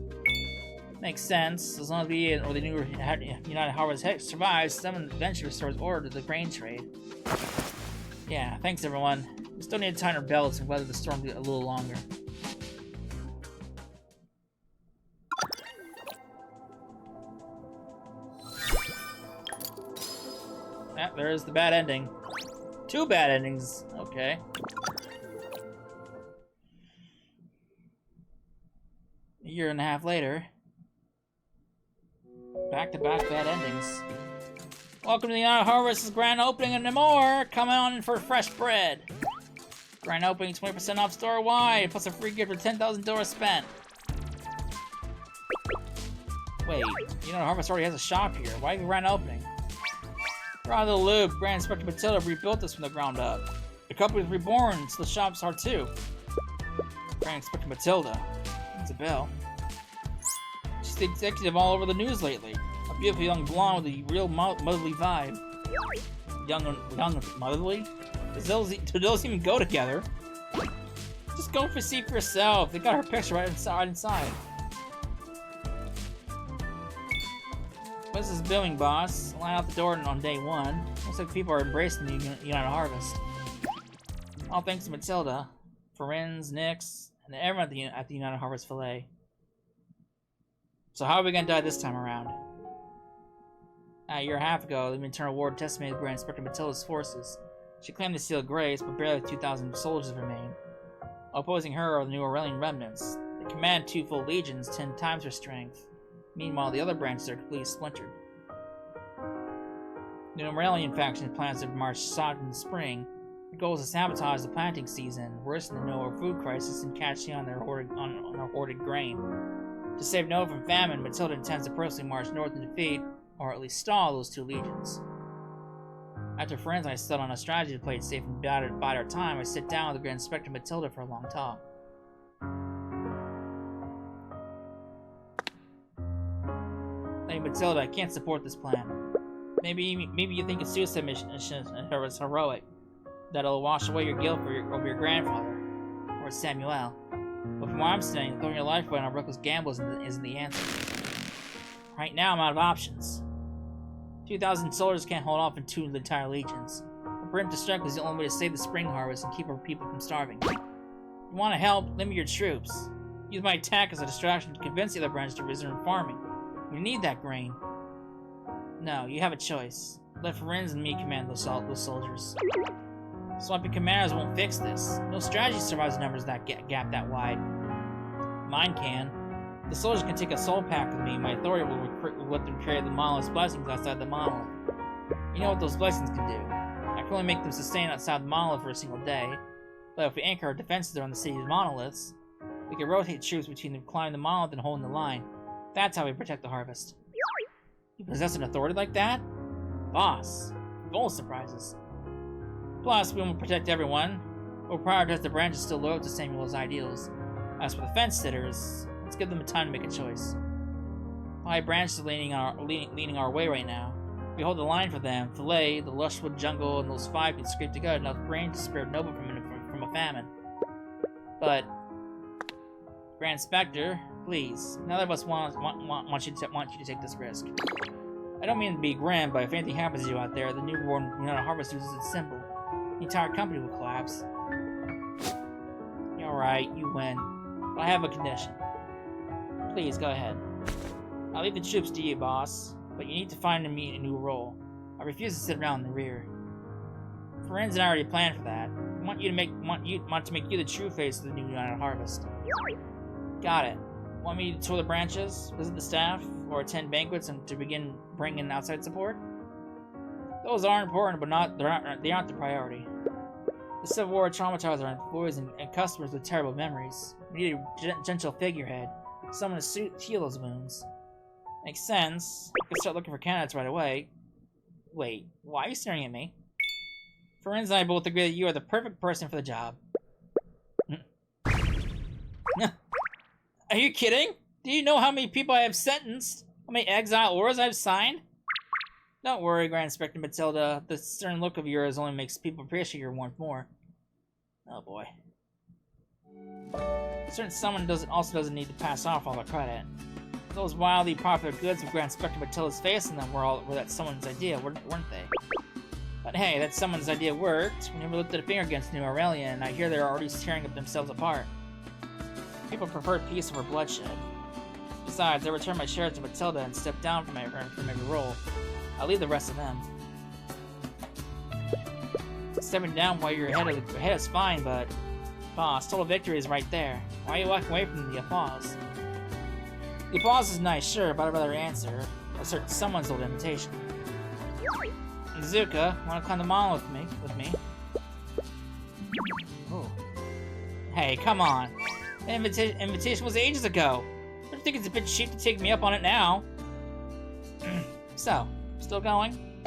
Makes sense. As long as we or the new United Harvest survives, someone eventually restores order to the grain trade. Yeah, thanks everyone. We still need to tighten our belts and weather the storm a little longer. Ah, there's the bad ending. 2 bad endings. Okay. A year and a half later. Back-to-back bad endings. Welcome to the United Harvest's grand opening and more! Come on in for fresh bread! Grand opening, 20% off store-wide, plus a free gift for $10,000 spent. Wait, United Harvest already has a shop here. Why the grand opening? We're out of the loop. Grand Inspector Matilda rebuilt this from the ground up. The company was reborn, so the shops are too. Grand Inspector Matilda. Rings a bell. She's the executive all over the news lately. A beautiful young blonde with a real motherly vibe. Young and motherly? Do those even go together? Just go see for yourself. They got her picture right inside. What's this billing, boss? Line out the door on day 1. Looks like people are embracing the United Harvest. All thanks to Matilda, Ferenz, Nix, and everyone at the United Harvest Filet. So how are we gonna die this time around? A year and a half ago, the Internal Ward decimated Grand Inspector Matilda's forces. She claimed to steal grace, but barely 2,000 soldiers remain. Opposing her are the New Aurelian remnants. They command 2 full legions, 10 times her strength. Meanwhile, the other branches are completely splintered. The Aurelian faction plans to march south in the spring. The goal is to sabotage the planting season, worsen the Noah food crisis, and catch on their hoarded grain. To save Noah from famine, Matilda intends to personally march north and defeat, or at least stall, those two legions. After friends I settled on a strategy to play it safe and bide our time, I sit down with the Grand Inspector Matilda for a long talk. Lady Matilda, I can't support this plan. Maybe you think a suicide mission was heroic, that it'll wash away your guilt over your grandfather, or Samuel. But from what I'm saying, throwing your life away on a reckless gamble isn't the answer. Right now, I'm out of options. 2,000 soldiers can't hold off in 2 entire legions. A preemptive strike was the only way to save the spring harvest and keep our people from starving. If you want to help, limit your troops. Use my attack as a distraction to convince the other branch to resume farming. We need that grain. No, you have a choice. Let Ferenz and me command those soldiers. Swapping commanders won't fix this. No strategy survives numbers that gap that wide. Mine can. The soldiers can take a soul pact with me. My authority will let them carry the monolith's blessings outside the monolith. You know what those blessings can do. I can only make them sustain outside the monolith for a single day. But if we anchor our defenses around the city's monoliths, we can rotate troops between them climbing the monolith and holding the line. That's how we protect the harvest. You possess an authority like that? Boss. Full of surprises. Plus, we won't protect everyone. We'll prioritize the branches still loyal to Samuel's ideals. As for the fence-sitters, let's give them a time to make a choice. 5 branches are leading our way right now. If we hold the line for them, Filet, the lushwood jungle, and those 5 can scrape together enough grain to spare Nova from a famine. But, Grand Inspector, please, neither of us want you to take this risk. I don't mean to be grim, but if anything happens to you out there, the newborn harvest loses its symbol. The entire company will collapse. You're right, you win. But I have a condition. Please, go ahead. I'll leave the troops to you, boss, but you need to find me a new role. I refuse to sit around in the rear. Ferenz and I already planned for that. I want to make you the true face of the new United Harvest. Got it. Want me to tour the branches, visit the staff, or attend banquets and to begin bringing in outside support? Those are important, but they aren't the priority. The Civil War traumatized our employees and customers with terrible memories. We need a gentle figurehead, someone to heal those wounds. Makes sense. I could start looking for candidates right away. Wait, why are you staring at me? Ferenz and I both agree that you are the perfect person for the job. Are you kidding? Do you know how many people I have sentenced? How many exile orders I've signed? Don't worry, Grand Inspector Matilda. The stern look of yours only makes people appreciate your warmth more. Oh boy. A certain someone also doesn't need to pass off all the credit. Those wildly popular goods with Grand Inspector Matilda's face in them were that someone's idea, weren't they? But hey, that someone's idea worked. We never lifted a finger against New Aurelian, and I hear they're already tearing themselves apart. People prefer peace over bloodshed. Besides, I returned my shares to Matilda and stepped down from every role. I'll leave the rest of them. Stepping down while you're ahead is fine, but... Boss, total victory is right there. Why are you walking away from the applause? The applause is nice, sure, but I'd rather answer. Assert someone's old invitation. Izuka, wanna climb the monolith with me? Oh. Hey, come on. The invitation was ages ago. I think it's a bit cheap to take me up on it now. So, still going?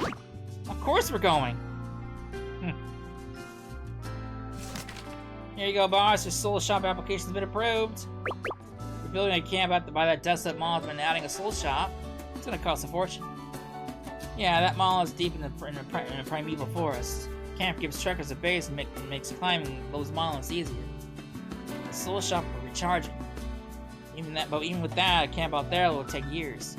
Of course we're going! Here you go, boss. Your soul shop application's been approved. You're building a camp by that desolate monolith and adding a soul shop. It's gonna cost a fortune. Yeah, that monolith's deep in a primeval forest. The camp gives trekkers a base and makes climbing those monoliths easier. The soul shop will recharge it. But even with that, a camp out there will take years.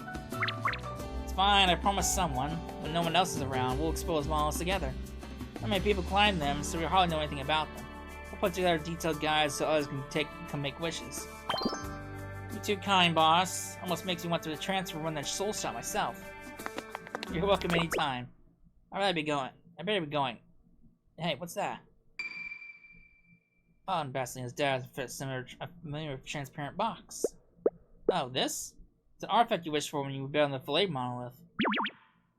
It's fine, I promised someone. When no one else is around, we'll expose monoliths together. Not many people climb them, so we hardly know anything about them. We'll put together detailed guides so others can make wishes. You're too kind, boss. Almost makes me want to transfer and run that soul shop myself. You're welcome anytime. I better be going. Hey, what's that? Oh, and Bastian's dad fits a familiar transparent box. Oh, this? It's an artifact you wish for when you build the fillet monolith.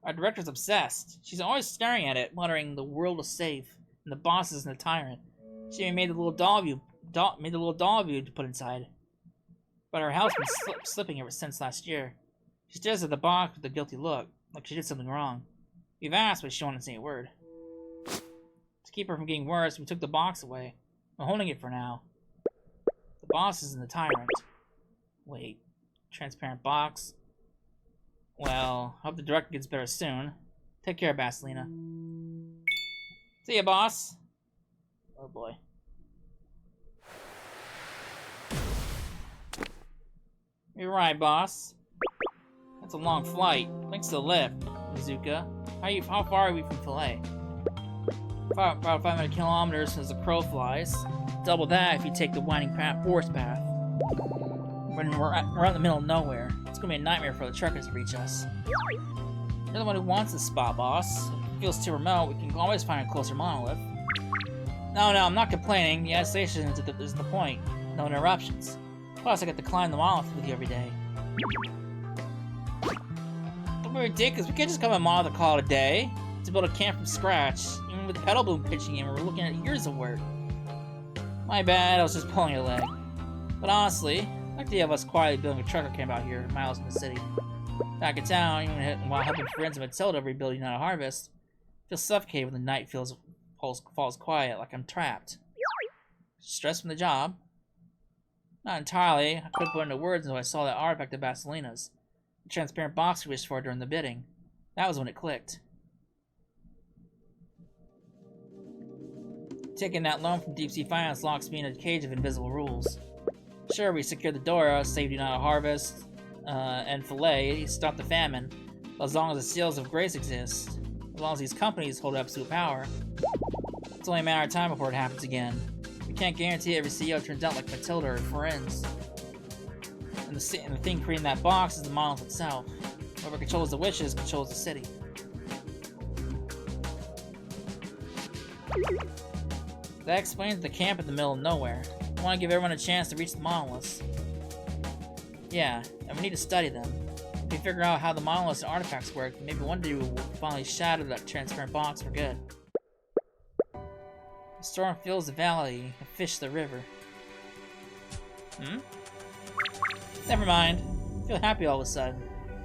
Our director's obsessed. She's always staring at it, muttering, "The world is safe, and the boss isn't a tyrant." She even made the little doll of you to put inside. But her house has been slipping ever since last year. She stares at the box with a guilty look, like she did something wrong. We've asked, but she won't say a word. To keep her from getting worse, we took the box away. I'm holding it for now. The boss isn't the tyrant. Wait, transparent box? Well, I hope the director gets better soon. Take care, Basilina. See ya, boss. Oh boy. You're right, boss. That's a long flight. Thanks to the lift, Mizuka. How far are we from Filet? About 500 kilometers as the crow flies. Double that if you take the winding forest path. When we're in the middle of nowhere, it's gonna be a nightmare for the truckers to reach us. You're the one who wants this spot, boss. If it feels too remote, we can always find a closer monolith. No, I'm not complaining. The isolation is the point. No interruptions. Plus, I get to climb the monolith with you every day. Don't be ridiculous. We can't just come to a monolith and call it a day. To build a camp from scratch, even with the pedal boom pitching in, we're looking at years of work. My bad, I was just pulling your leg. But honestly, I like the idea of us quietly building a trucker camp out here, miles from the city. Back in town, even while helping friends of Matilda rebuild United Harvest, I feel suffocated when the night falls quiet, like I'm trapped. Stress from the job? Not entirely. I couldn't put into words until I saw that artifact of Basilina's. The transparent box we wished for during the bidding. That was when it clicked. Taking that loan from Deep Sea Finance locks me in a cage of invisible rules. Sure, we secured the Dora, saved United Harvest, and Filet, stopped the famine. But as long as the seals of grace exist, as long as these companies hold absolute power, it's only a matter of time before it happens again. We can't guarantee every CEO turns out like Matilda or friends. And the thing creating that box is the monolith itself. Whoever controls the wishes controls the city. That explains the camp in the middle of nowhere. I want to give everyone a chance to reach the monoliths. Yeah, and we need to study them. If we figure out how the monoliths and artifacts work, maybe one day we'll finally shatter that transparent box for good. The storm fills the valley and fish the river. Never mind. I feel happy all of a sudden.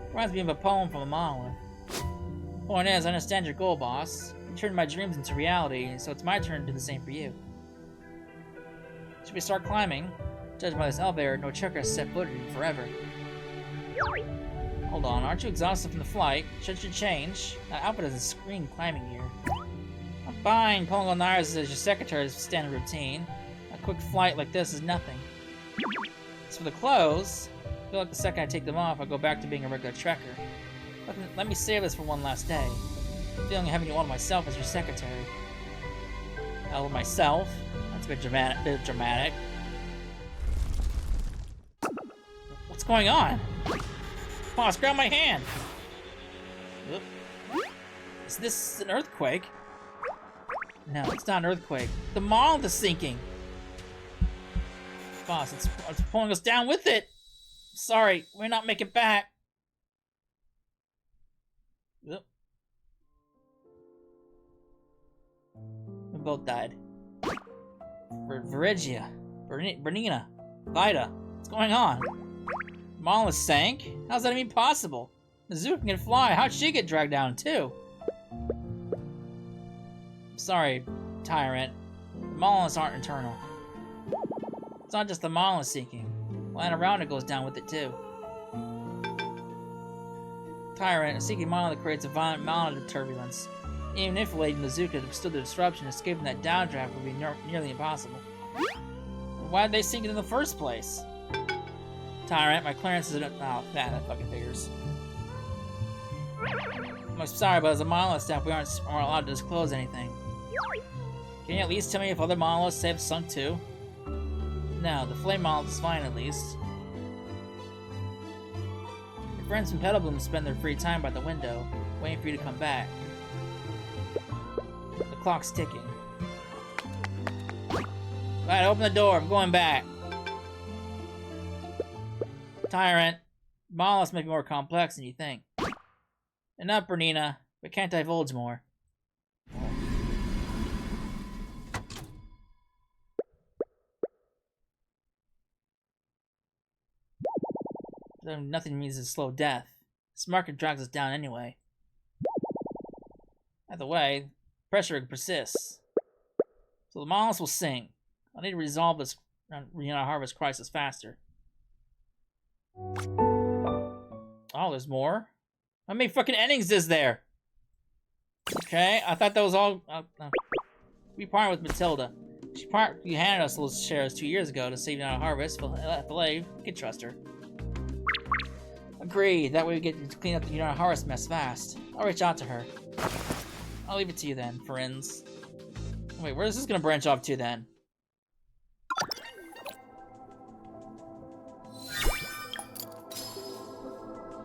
Reminds me of a poem from a monolith. Point is, I understand your goal, boss. You turned my dreams into reality, so it's my turn to do the same for you. Should we start climbing? Judged by this elevator, no trucker has set foot in forever. Hold on, aren't you exhausted from the flight? Should change. That outfit doesn't scream climbing gear. I'm fine. Pulling on Naira's as your secretary is standard routine. A quick flight like this is nothing. As for the clothes, I feel like the second I take them off, I go back to being a regular trekker. Let me save this for one last day. I'm feeling having you all to myself as your secretary. Hell, myself? That's a bit dramatic. What's going on? Boss, grab my hand! Oop. Is this an earthquake? No, it's not an earthquake. The monolith is sinking! Boss, it's pulling us down with it! Sorry, we may not make it back. Oop. We both died. Verigia, Bernina, Vida, what's going on? Monolith sank? How's that even possible? Mizuka can fly. How'd she get dragged down too? Sorry, Tyrant. The monoliths aren't internal. It's not just the monolith sinking. Land around it goes down with it too. Tyrant, a sinking monolith creates a violent amount of turbulence. Even if Lady Mizuka withstood the disruption, escaping that downdraft would be nearly impossible. Why did they sink it in the first place? Tyrant, my clearance isn't... Oh, that fucking figures. I'm sorry, but as a monolith staff, we aren't allowed to disclose anything. Can you at least tell me if other monoliths have sunk too? No, the flame monolith is fine at least. Your friends from Petalbloom spend their free time by the window, waiting for you to come back. The clock's ticking. Alright, open the door, I'm going back. Tyrant, Monoliths make it more complex than you think. Enough, Bernina, but can't divulge more. Nothing means a slow death. This market drags us down anyway. Either way, pressure persists. So the monoliths will sink. I need to resolve this harvest crisis faster. Oh, there's more? How many fucking endings is there? Okay, I thought that was all... we partnered with Matilda. You handed us those shares 2 years ago to save on a harvest. Filet, we can trust her. Agreed. That way we get to clean up the harvest mess fast. I'll reach out to her. I'll leave it to you then, friends. Wait, where is this gonna branch off to then?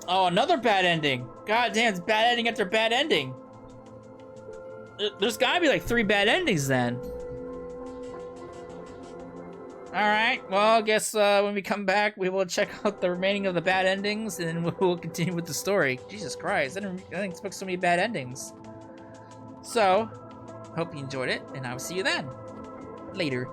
Oh, another bad ending. God damn, it's bad ending after bad ending. There's gotta be like 3 bad endings then. Alright, well, I guess when we come back, we will check out the remaining of the bad endings, and then we'll continue with the story. Jesus Christ, I didn't expect so many bad endings. So, hope you enjoyed it, and I will see you then. Later.